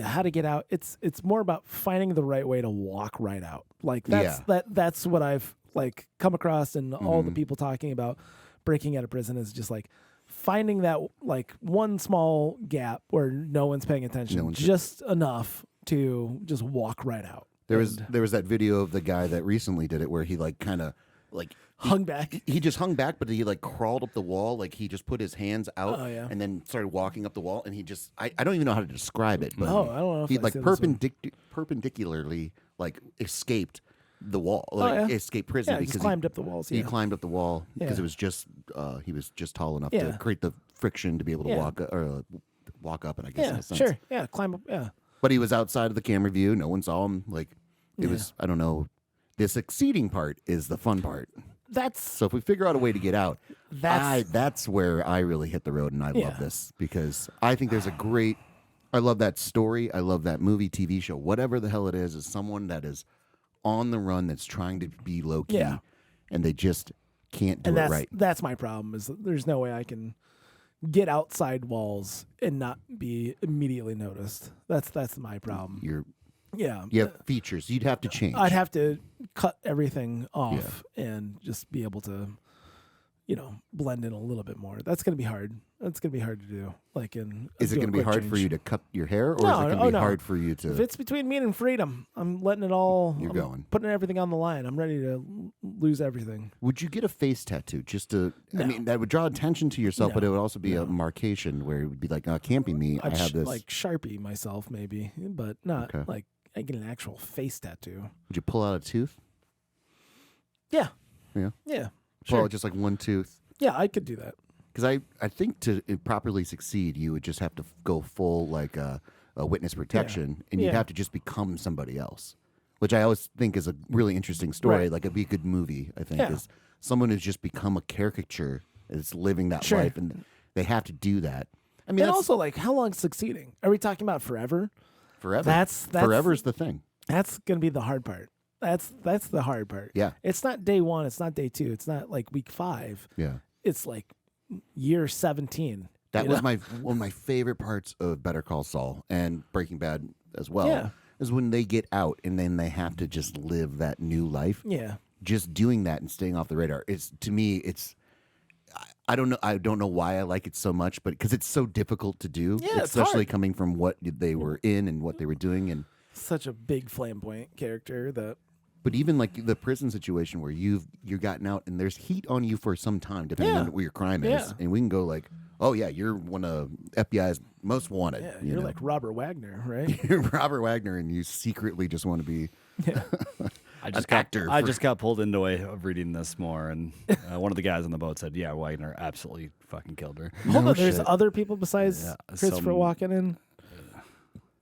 how to get out. It's more about finding the right way to walk right out. Like that's what I've like come across, and all the people talking about breaking out of prison is just like finding that like one small gap where no one's paying attention, just enough to just walk right out. There was that video of the guy that recently did it where he like kind of like hung back. He just hung back, but he like crawled up the wall. Like he just put his hands out and then started walking up the wall. And he just, I don't even know how to describe it. But I don't know if he I've like seen this one. perpendicularly like escaped the wall, like escaped prison Yeah, because just climbed up the walls. He Yeah. climbed up the wall because Yeah. it was just he was just tall enough Yeah. to create the friction to be able to walk up. And I guess in Yeah, a sense. sure. Yeah, climb up. Yeah. But he was outside of the camera view. No one saw him. Like it was, I don't know. The succeeding part is the fun part. That's So if we figure out a way to get out, That's- that's where I really hit the road, and I Yeah. love this because I think there's a great. I love that story. I love that movie, TV show, whatever the hell it is someone that is on the run that's trying to be low key, and they just can't do and it that's right. that's my problem. Is that there's no way I can get outside walls and not be immediately noticed. That's my problem. You Yeah. have features you'd have to change. I'd have to cut everything off and just be able to blend in a little bit more. That's going to be hard. That's going to be hard to do. Like Is it going to be hard for you to cut your hair, or is it going to be hard for you to? If it's between me and freedom, I'm letting it all. You're going. Putting everything on the line. I'm ready to lose everything. Would you get a face tattoo just to? No. I mean, that would draw attention to yourself, No. but it would also be No. a marcation where it would be like, it can't be me. I have this. Like Sharpie myself, maybe, but not Okay. like I get an actual face tattoo. Would you pull out a tooth? Yeah. Yeah. Yeah. Pull Sure. out just like one tooth. Yeah, I could do that. Because I think to properly succeed, you would just have to go full like a witness protection, and you'd Yeah. have to just become somebody else, which I always think is a really interesting story. Right. Like it'd be a good movie. I think Yeah. is someone who's just become a caricature, is living that Sure. life, and they have to do that. I mean, And that's also, like, how long succeeding? Are we talking about forever? forever. That's Forever's the thing. That's gonna be the hard part. That's the hard part. Yeah. It's not day 1. It's not day 2. It's not like week 5. Yeah. It's like year 17. That you was know? one of my favorite parts of Better Call Saul and Breaking Bad as well. Yeah. Is when they get out and then they have to just live that new life. Yeah. Just doing that and staying off the radar. It's to me, it's I don't know. I don't know why I like it so much, but because it's so difficult to do, Yeah, it's especially hard. coming from what they were in and what they were doing, and Such a big flamboyant character that. but even like the prison situation where you've gotten out and there's heat on you for some time, depending Yeah. on what your crime is, Yeah. and we can go like, oh yeah, you're one of FBI's most wanted. Yeah, you you're know? like Robert Wagner, right? You're Robert Wagner, and you secretly just want to be Yeah. I just an actor. I for- just got pulled into a way of reading this more, and one of the guys on the boat said, "Yeah, Wagner absolutely fucking killed her." Hold No on, there's shit. other people besides Yeah, Christopher some- Walken in.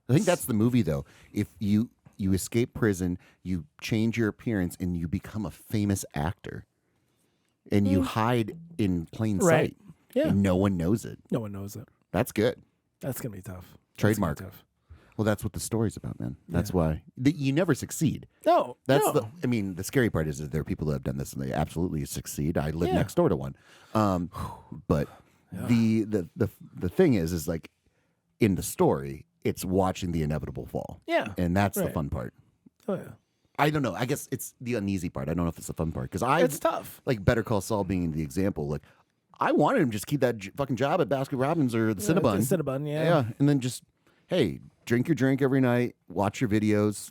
I think that's the movie though. If you escape prison, you change your appearance, and you become a famous actor, and you hide in plain Right. sight. Yeah. And no one knows it. No one knows it. That's good. That's gonna be tough. Trademark. That's gonna be tough. Well, that's what the story's about, man. That's why you never succeed. No, That's no. I mean, the scary part is that there are people who have done this and they absolutely succeed. I live Yeah. next door to one. But the thing is like in the story, it's watching the inevitable fall. Yeah. And that's the Right. fun part. Oh yeah. I don't know. I guess it's the uneasy part. I don't know if it's the fun part because It's tough. like Better Call Saul being the example. Like I wanted him to just keep that fucking job at Baskin Robbins or the Cinnabon. The Cinnabon, yeah. Yeah, and then just hey, drink your drink every night, watch your videos.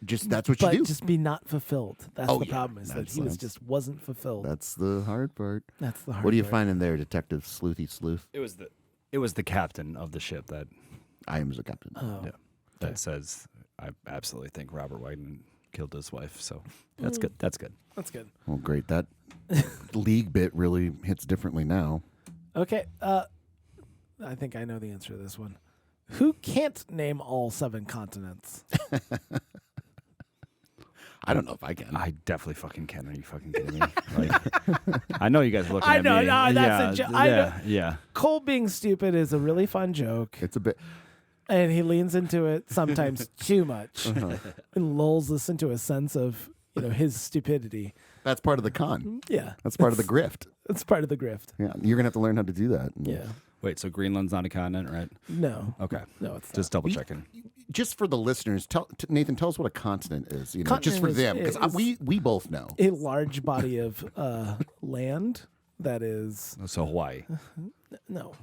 Just that's what you But do. just be not fulfilled. That's Oh, the yeah. problem is that That's- he was that's- just wasn't fulfilled. That's the hard part. That's the hard What do you part. find in there, Detective Sleuthy Sleuth? It was the captain of the ship that I am the captain. Oh. that says, "I absolutely think Robert Wagner killed his wife." So that's good. That's good. That's good. Well, great. That league bit really hits differently now. Okay. I think I know the answer to this one. Who can't name all 7 continents? I don't know if I can. I definitely fucking can. Are you fucking kidding me? Like, I know you guys are looking I at know, me. no, that's a yeah, jo- I know. yeah. Cole being stupid is a really fun joke, It's a bit. and he leans into it sometimes too much and lulls us into a sense of his stupidity. That's part of the con. Yeah, That's part of the grift. it's part of the grift. Yeah, you're gonna have to learn how to do that. Yeah. Wait, so Greenland's not a continent, right? No. Okay. No, it's Just double checking. Just for the listeners, Nathan, tell us what a continent is. Just Continent for is- them, because is- we both know. a large body of land that is So Hawaii. no.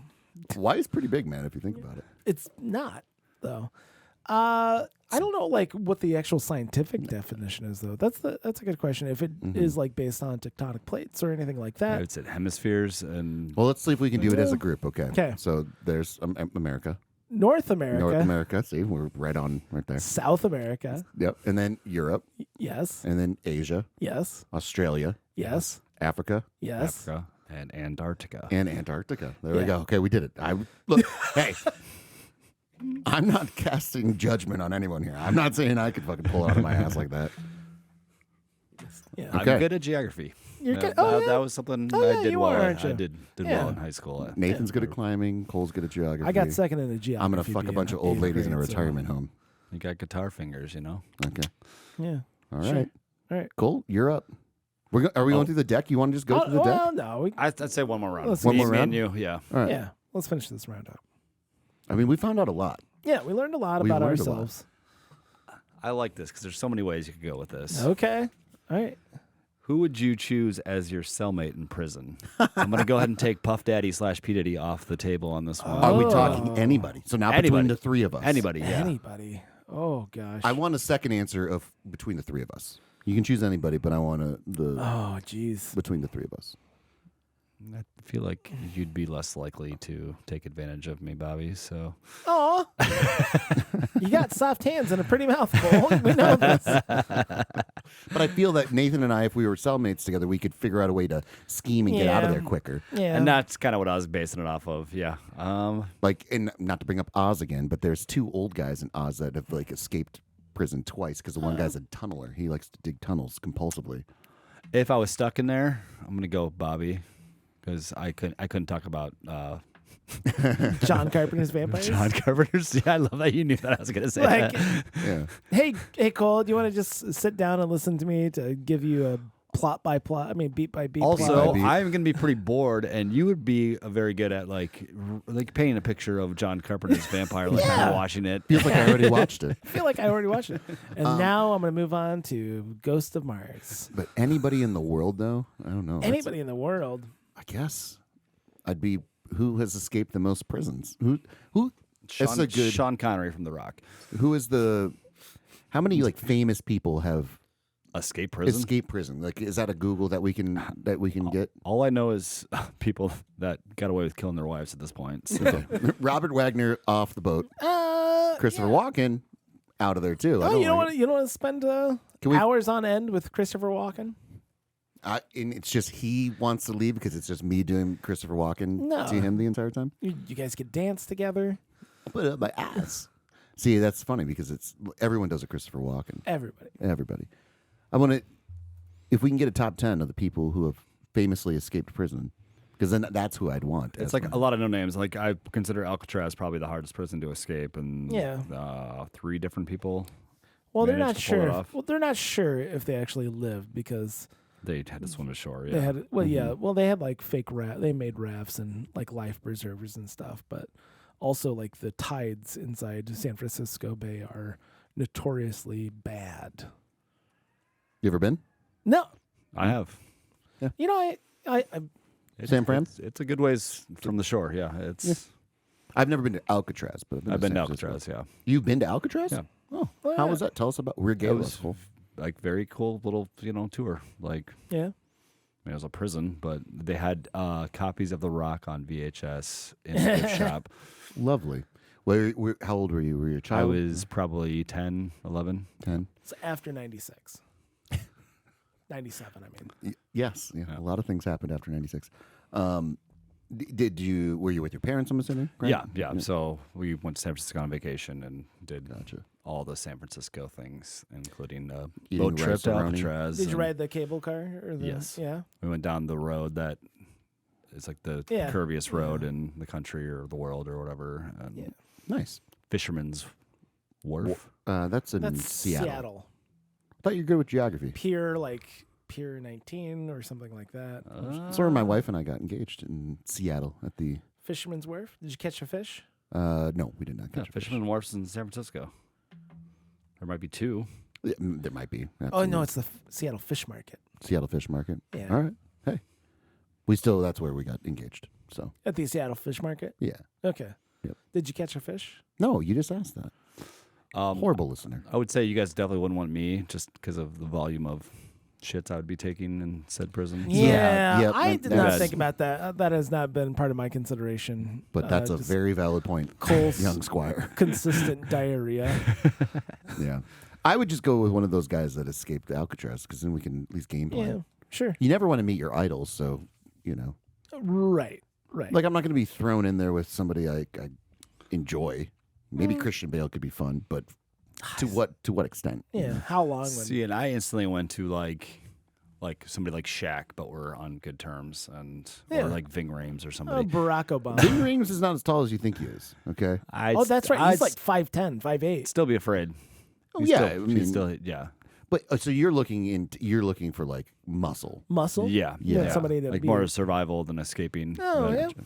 Hawaii's pretty big, man. If you think about it. It's not though. I don't know like what the actual scientific definition is though. That's a good question. If it is like based on tectonic plates or anything like I that. would say hemispheres and Well, let's see if we can do it as a group. Okay. 'Kay. So there's America, North America, North America. See, we're right there. South America, Yep. And then Europe, yes, and then Asia, yes, Australia, yes, Africa, yes. Africa and Antarctica. and Antarctica. There we Yeah. go. Okay, we did it. Look, hey, I'm not casting judgment on anyone here. I'm not saying I could fucking pull it out of my ass like that. Yeah. Okay. I'm good at geography. You're good. That, Oh, yeah. that was something Oh, yeah, I did you well. are, aren't I you? did Yeah. well in high school. Nathan's good at climbing. Cole's good at geography. I got second in the geography. I'm gonna fuck a bee bunch in of old 8th ladies in a grade, so- retirement home. You got guitar fingers, you know. Okay. Yeah. All right. Sure. All right. Cool. You're up. Are we going through the deck? You want to just go through the deck? Well, no. I'd say one more round. Let's One Me- more me round? and you, yeah. All right. Yeah. Let's finish this round up. I mean, we found out a lot. Yeah, we learned a lot We about learned a lot. ourselves. I like this because there's so many ways you could go with this. Okay. All right. Who would you choose as your cellmate in prison? I'm going to go ahead and take Puff Daddy / P. Diddy off the table on this one. Are we talking anybody? So now between Anybody. the three of us. Anybody, yeah. Anybody? Oh gosh. I want a second answer of between the three of us. You can choose anybody, but I want Oh jeez. between the three of us. I feel like you'd be less likely to take advantage of me, Bobby. So, Oh. You got soft hands and a pretty mouth, Cole. We know this. But I feel that Nathan and I, if we were cellmates together, we could figure out a way to scheme and get out of Yeah. there quicker. Yeah. and that's kind of what I was basing it off of. Yeah. Like, and not to bring up Oz again, but there's two old guys in Oz that have like escaped prison twice because the one guy's a tunneler. He likes to dig tunnels compulsively. If I was stuck in there, I'm gonna go Bobby because I couldn't talk about John Carpenter's vampires. John Carpenter's. Yeah, I love that you knew that I was gonna say Like, that. Yeah. hey, Cole, do you want to just sit down and listen to me to give you a beat by beat. Also, plot. I'm gonna be pretty bored, and you would be very good at like painting a picture of John Carpenter's vampire, like kind Yeah. of watching it. Feels like I already watched it. I feel like I already watched it. And now I'm going to move on to Ghost of Mars. But anybody in the world, though, I don't know. Anybody in the world. I guess I'd be who has escaped the most prisons. Who? That's a good. Sean Connery from The Rock. Who is the? How many like famous people have Escape prison. escaped prison? Like, is that a Google that we can get? All I know is people that got away with killing their wives at this point. So. Robert Wagner off the boat. Christopher Walken out of there too. I Oh, don't you don't like want to spend we- hours on end with Christopher Walken? and it's just he wants to leave because it's just me doing Christopher Walken No. to him the entire time. You guys could dance together. Put up my ass. See, that's funny because it's everyone does a Christopher Walken. Everybody. I want to, if we can get a top 10 of the people who have famously escaped prison, because then that's who I'd want. It's like a lot of no names. Like I consider Alcatraz probably the hardest prison to escape, and Yeah. 3 different people. Well, they're not managed to pull it sure. off. Well, they're not sure if they actually lived because They had to swim ashore. Yeah. they had. Well, yeah. Well, they had like fake They made rafts and like life preservers and stuff, but also like the tides inside San Francisco Bay are notoriously bad. You ever been? No, I have. you know, I San Fran? It's a good ways from the shore. Yeah. It's. I've never been to Alcatraz, but I've been to San Francisco. Alcatraz. Yeah. You've been to Alcatraz? Yeah. Oh, Well, how yeah. was that? Tell us about. We're gay. It was like very cool little tour. Like yeah. I mean, it was a prison, but they had copies of The Rock on VHS in the gift shop. Lovely. How old were you? Were you a I child? was probably 10, 11. 10. It's after 96. 97, I mean. Yes. Yeah. Yeah. A lot of things happened after 96. Did you? Were you with your parents? I'm assuming. Right? Yeah. So we went to San Francisco on vacation and did Gotcha. all the San Francisco things, including a Eating boat trip to rice-a-roni. Did Alcatraz. you and ride the cable car? Or the, Yes. Yeah. We went down the road that is like the Yeah. curviest road in the country or the world or whatever. And Yeah. Nice. Fisherman's Wharf. That's in That's Seattle. Seattle. I thought you were good with geography. Pier 19 or something like that. That's where my wife and I got engaged in Seattle at the. Fisherman's Wharf. Did you catch a fish? No, we did not Yeah, catch a fish. Fisherman Wharf's in San Francisco. There might be 2. Yeah, there might be. Oh, Absolutely. no, it's the Seattle Fish Market. Seattle Fish Market. Yeah. All right. Hey, that's where we got engaged. So At the Seattle Fish Market? yeah. Okay. Yep. Did you catch a fish? No, you just asked that. Horrible listener. I would say you guys definitely wouldn't want me just because of the volume of shits I would be taking in said prison. Yeah, I did not that's- think about that. That has not been part of my consideration. But that's a just very valid point, Cole's young squire. consistent diarrhea. Yeah. I would just go with one of those guys that escaped Alcatraz because then we can at least game plan. Yeah, sure. You never want to meet your idols, so Right. like I'm not going to be thrown in there with somebody I enjoy. Maybe Christian Bale could be fun, but to what extent? Yeah. How long? When, See, and I instantly went to like somebody like Shaq, but we're on good terms, and Yeah. or like Ving Rhames or oh, somebody. Barack Obama. Ving Rhames is not as tall as you think he is. Okay. Oh, that's right. He's like 5'10", 5'8". still be afraid. Oh, He's yeah, still, I he's mean- still yeah. But so you're looking for like muscle. Muscle. Yeah, Yeah. Somebody to like be more survival than escaping. Oh, But- yeah.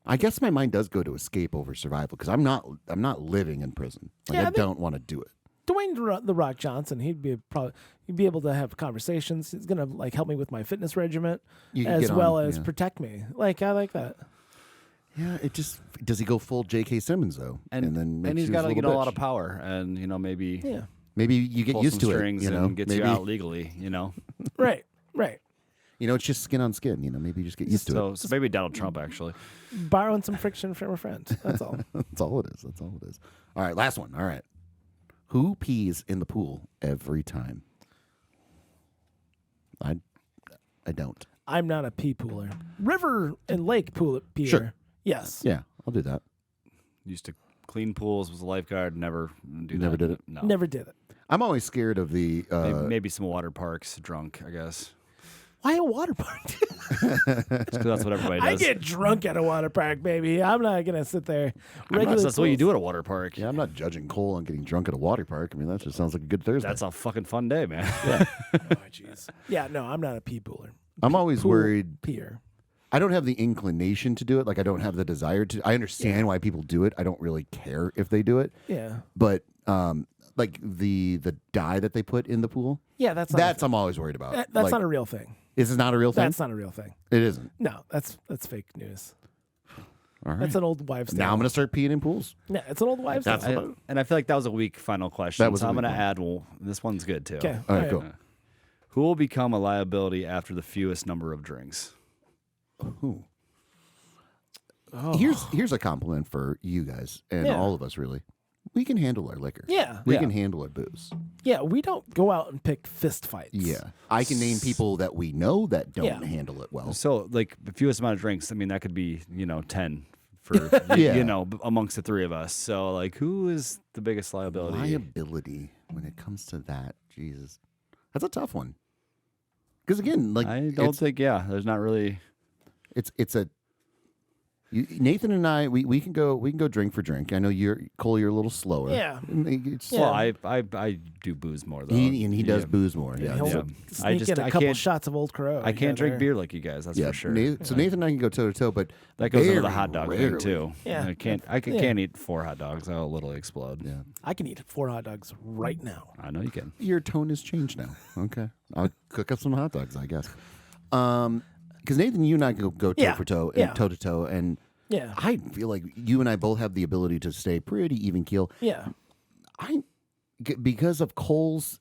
I guess my mind does go to escape over survival because I'm not living in prison. Like Yeah, I I think- don't want to do it. Dwayne the Rock Johnson. He'd be able to have conversations. He's gonna like help me with my fitness regimen You can as get well on, as yeah. protect me. Like I like that. Yeah, it just does he go full J.K. Simmons though, And then makes he's you got his a little lot bitch. of power, and maybe Yeah. Maybe you get pull used some to it. strings You know, and gets maybe you out legally. Right. it's just skin on skin. Maybe you just get used to it. So maybe Donald Trump actually. Borrowing some friction from a friend. That's all. That's all it is. That's all it is. All right, last one. All right, who pees in the pool every time? I don't. I'm not a pee pooler. River and lake peer. Sure. Yes. Yeah, I'll do that. Used to clean pools, was a lifeguard. Never Never did it? No. Never did it. I'm always scared of the. Maybe some water parks. Drunk, I guess. Why a water park? Just 'cause that's what everybody I does. get drunk at a water park, baby. I'm not gonna sit there. That's what you do at a water park. Yeah, I'm not judging Cole on getting drunk at a water park. I mean, that just sounds like a good Thursday. That's a fucking fun day, man. Oh, jeez. Yeah, no, I'm not a pee pooler. I'm always Pool worried. Peer. I don't have the inclination to do it. Like, I don't have the desire to. I understand why people do it. I don't really care if they do it. Yeah. But like the dye that they put in the pool, Yeah, that's not I'm always worried about. that's Like, not a real thing. This is not a real thing. That's not a real thing. It isn't. No, that's fake news. All right. That's an old wives' tale. Now I'm gonna start peeing in pools. Yeah, it's an old wives' That's tale. And I feel like that was a weak final question. That was so a I'm weak going to one. add, well, this one's good too. Okay. All right, cool. Who will become a liability after the fewest number of drinks? Ooh. Oh. Here's a compliment for you guys and Yeah. all of us. Really, we can handle our liquor. Yeah. We Yeah. can handle our booze. Yeah, we don't go out and pick fist fights. Yeah, I can name people that we know that don't Yeah. handle it well. So, like, the fewest amount of drinks, I mean, that could be, 10 for, Yeah. amongst the three of us. So, like, who is the biggest liability? Liability when it comes to that, Jesus, that's a tough one. Because again, like I don't think, there's not really. it's a Nathan and I we can go drink for drink. I know Cole, you're a little slower. Yeah. It's, Yeah. Well, I do booze more, though. he does booze more. Yeah, He'll so, sneak in a I couple can't- shots of Old Crow. I can't drink together. beer like you guys, that's yeah. for sure. So Nathan and I can go toe to toe, but That goes into the very hot dog rarely. thing, too. Yeah. I can't eat 4 hot dogs. I'll literally explode. Yeah, I can eat 4 hot dogs right now. I know you can. your tone has changed now. Okay, I'll cook up some hot dogs, I guess. Because Nathan, you and I can go toe Yeah. for toe Yeah. and toe to toe, and Yeah. I feel like you and I both have the ability to stay pretty even keel. Yeah. Because of Cole's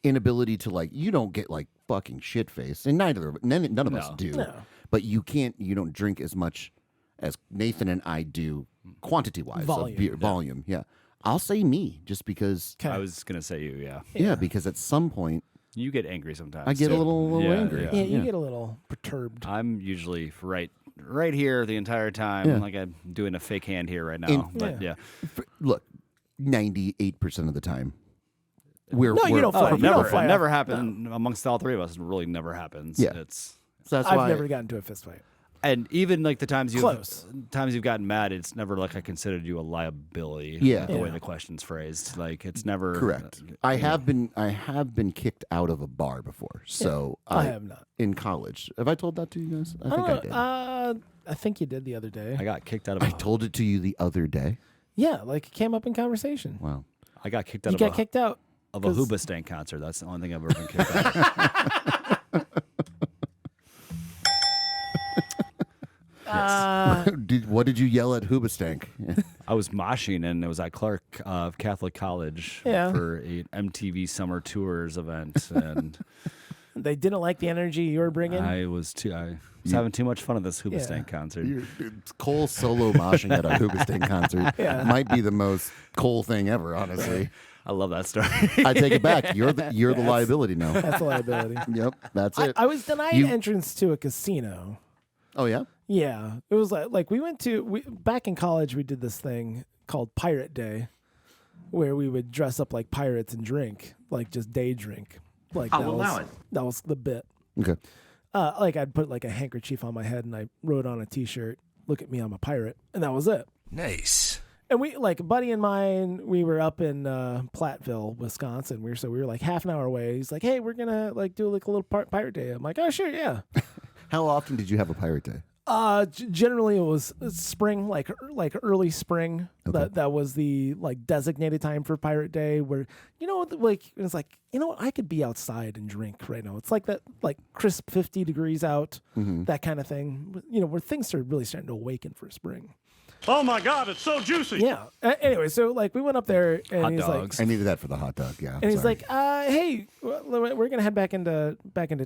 inability to you don't get like fucking shit faced, and none of us No. do. No. But you don't drink as much as Nathan and I do, quantity wise, Volume. of beer volume. Yeah, I'll say me just because. Okay. I was going to say you, yeah. Yeah, because at some point You get angry sometimes. I get too. a little Yeah, angry. yeah. Yeah, you get a little perturbed. I'm usually right here the entire time. Yeah. Like I'm doing a fake hand here right now. In- but Yeah. yeah. Look, 98% of the time, we're No, you we're- don't Oh, fly- it you don't never, fly it off. never happened amongst all three of us. It really never happens. Yeah. It's So that's I've why never gotten into a fist fight. and even like the times Close. you've gotten mad, it's never like I considered you a liability. Yeah. The way Yeah. the question's phrased, like it's never correct. I have been kicked out of a bar before. So I have not. in college. Have I told that to you guys? I think I did. I think you did the other day. I got kicked out of. I told it to you the other day. Yeah, like it came up in conversation. Wow. I got kicked out You of got a, kicked out. of a 'cause- Hoobastank concert. That's the only thing I've ever been kicked out of. What did you yell at Hoobastank? I was moshing, and it was at Clark Catholic College Yeah. for a MTV Summer Tours event, and They didn't like the energy you were bringing. I was having too much fun at this Hoobastank concert. Cole solo moshing at a Hoobastank concert Yeah. might be the most Cole thing ever, honestly. I love that story. I take it back. You're the liability now. That's a liability. Yep, that's it. I was denied You- entrance to a casino. Oh yeah? Yeah, it was like we went to back in college. We did this thing called Pirate Day, where we would dress up like pirates and drink, like just day drink. Like I'll allow it. That was the bit. Okay. Like I'd put like a handkerchief on my head and I wrote on a T-shirt, "Look at me, I'm a pirate," and that was it. Nice. And we like a buddy of mine, we were up in Platteville, Wisconsin. We were like half an hour away. He's like, "Hey, we're gonna like do like a little pirate day." I'm like, "Oh sure, yeah." How often did you have a pirate day? Generally it was spring, like early spring. Okay. That was the like designated time for Pirate Day, where like it's like what, I could be outside and drink right now. It's like that, like crisp 50 degrees out, that kind of thing. Where things are really starting to awaken for spring. Oh my God, it's so juicy. Yeah. Anyway, so like we went up there and Hot he's dogs. I needed that for the hot dog. Yeah. like, and he's sorry. like, hey, we're gonna head back into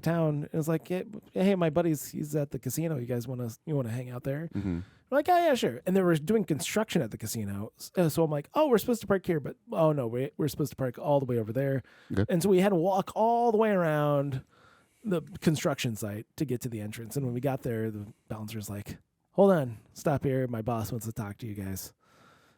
town. And it's like, hey, my buddy's he's at the casino. You guys want to hang out there? Mm-hmm. We're like, oh yeah, sure. And they were doing construction at the casino, so I'm like, oh, we're supposed to park here, but oh no, we're supposed to park all the way over there. Okay. And so we had to walk all the way around the construction site to get to the entrance. And when we got there, the bouncer's like, hold on, stop here. My boss wants to talk to you guys.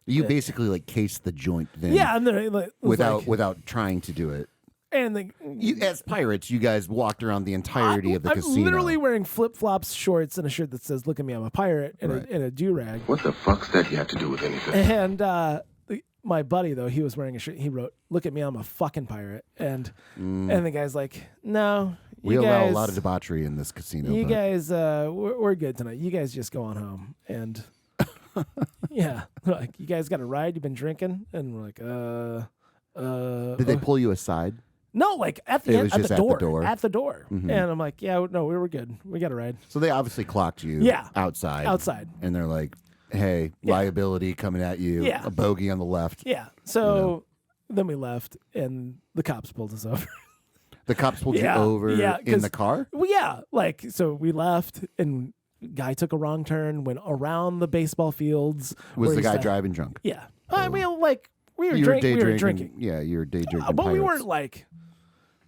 You basically like cased the joint then. Yeah, and then Without trying to do it. and As pirates, you guys walked around the entirety of the I'm casino. literally wearing flip flops, shorts, and a shirt that says "Look at me, I'm a pirate," and Right. a do rag. What the fuck's that you have to do with anything? And my buddy though, he was wearing a shirt. He wrote, "Look at me, I'm a fucking pirate." And the guy's like, "No, we you allow guys, a lot of debauchery in this casino. you but guys, we're good tonight. You guys just go on home." And yeah, like, you guys got a ride? You've been drinking? And we're like, Did they pull you aside? No, like at the It end, was at just the at the door, door. at the door. Mhm. And I'm like, yeah, no, we were good. We got a ride So they obviously clocked you Yeah. outside. outside. And they're like, hey, Yeah. liability coming at you. Yeah. A bogey on the left. Yeah. So then we left, and the cops pulled us over. The cops pulled Yeah, you over yeah, in 'cause- the car? Well, yeah, like so we left, and guy took a wrong turn, went around the baseball fields. Was where the he guy stopped. driving drunk? Yeah, I mean, like we were, You were day we were drinking. drinking, Yeah, you were day drinking. but we pirates. weren't like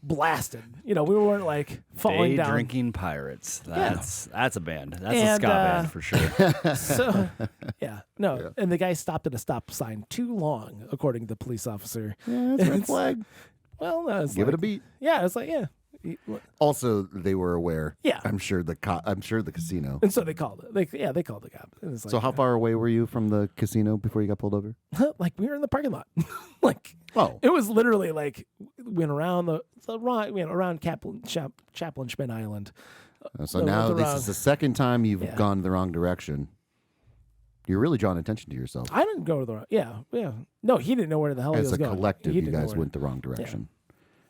blasted. We weren't like falling Day down. drinking pirates. That's a band. That's a And, ska band for sure. So yeah, no, and the guy stopped at a stop sign too long, according to the police officer. Yeah, that's a red It's- flag. Well, no, it's Give it a like- beat. Yeah, it's like yeah. Also, they were aware. Yeah. I'm sure the casino. And so they called it. They called the cop. And it's like, So how far away were you from the casino before you got pulled over? like we were in the parking lot. Like Oh. it was literally like went around around Chaplin Schmidt Island. So No, now went this around. is the second time you've Yeah. gone the wrong direction. You're really drawing attention to yourself. I didn't go to the yeah. No, he didn't know where the hell he As was a going. collective, He you didn't know guys where- went the wrong direction.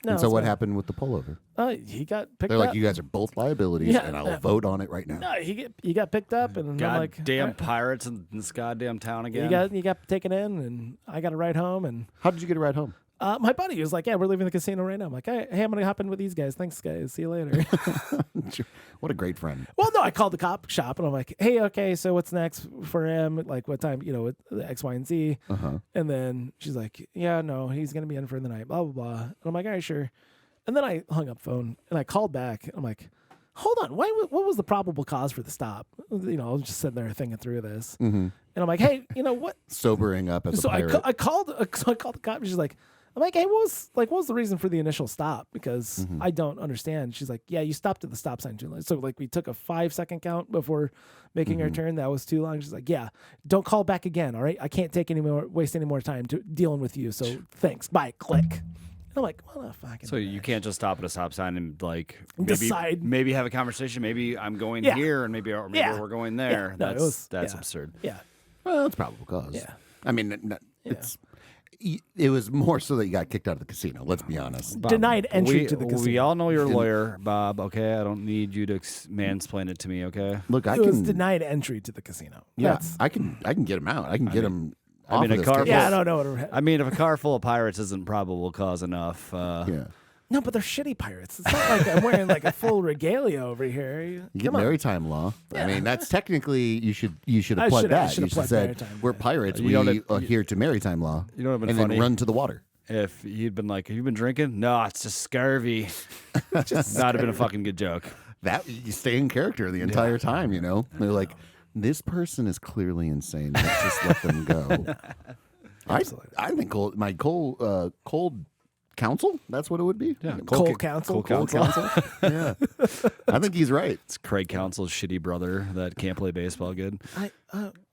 No, And so it's what fine. happened with the pullover? He got picked They're up. like, you guys are both liabilities, Yeah, and I'll yeah. vote on it right now. No, he got picked up, and I'm like, Goddamn all right, pirates in this goddamn town again. you got taken in, and I got a ride home, and How did you get a ride home? my buddy was like, yeah, we're leaving the casino right now. I'm like, hey, I'm gonna hop in with these guys. Thanks, guys. See you later. What a great friend. Well, no, I called the cop shop and I'm like, hey, okay, so what's next for him? Like, what time, with the X, Y, and Z. Uh-huh. And then she's like, yeah, no, he's going to be in for the night, blah, blah, blah. And I'm like, all right, sure. And then I hung up phone and I called back. I'm like, hold on, what was the probable cause for the stop? I was just sitting there thinking through this. Mm-hmm. And I'm like, hey, what? Sobering up as So a I, pirate. I called the cop and she's like, I'm like, hey, what was the reason for the initial stop? Because Mm-hmm. I don't understand. She's like, yeah, you stopped at the stop sign too long. So like we took a 5-second count before making Mm-hmm. our turn. That was too long. She's like, yeah, don't call back again. All right. I can't waste any more time dealing with you. So thanks. Bye. Click. I'm like, what the fucking. So you can't just stop at a stop sign and Decide. maybe have a conversation. Maybe I'm going Yeah. here, and maybe Yeah. we're going there. Yeah. No, That's yeah. absurd. Yeah. Well, it's probable cause. Yeah. I mean, it was more so that you got kicked out of the casino. Let's be honest. Denied entry to the casino. We all know you're a lawyer, Bob. Okay, I don't need you to mansplain it to me. Okay. Look, I It was can. denied entry to the casino. Yeah, That's, I can get him out. I can get him. I mean, off a of car this full- yeah, case. I don't know what. I mean, if a car full of pirates isn't probable cause enough, Yeah. No, but they're shitty pirates. It's not like I'm wearing like a full regalia over here. You get Come on. maritime law. I mean, that's technically you should have I pled should- I that. should You have should pled said maritime, we're yeah. pirates. You We know what it- adhere to maritime law. You know what would've and been then funny? run to the water. if you'd been like, "Have you been drinking?" No, it's just scurvy. That'd have been a fucking good joke. That you stay in character the entire time. They're like, this person is clearly insane. Let's just let them go. I think cold counsel. That's what it would be. Yeah, Cole Counsel. Cold counsel. Yeah, I think he's right. It's Craig Counsell's shitty brother that can't play baseball good.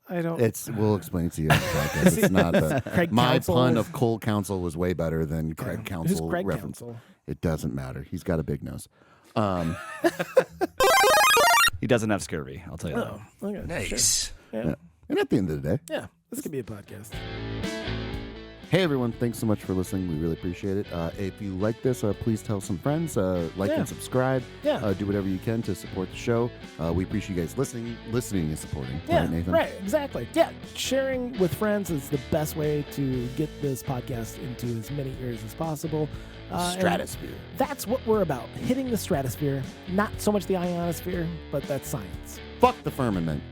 I don't. We'll explain it to you. In the podcast. It's not Craig my Counsell pun is- of cold counsel was way better than Craig Counsel Who's Craig reference. Counsell? It doesn't matter. He's got a big nose. He doesn't have scurvy. I'll tell you that. Oh, okay. Nice. Sure. Yeah. And at the end of the day, Yeah. This could be a podcast. hey everyone, thanks so much for listening. We really appreciate it. If you like this, please tell some friends. Like Yeah. and subscribe. Yeah. Do whatever you can to support the show. We appreciate you guys listening and supporting. Yeah, Right, Nathan? right, exactly. Yeah, sharing with friends is the best way to get this podcast into as many ears as possible. And Stratosphere. that's what we're about, hitting the stratosphere. Not so much the ionosphere, but that's science. Fuck the firmament.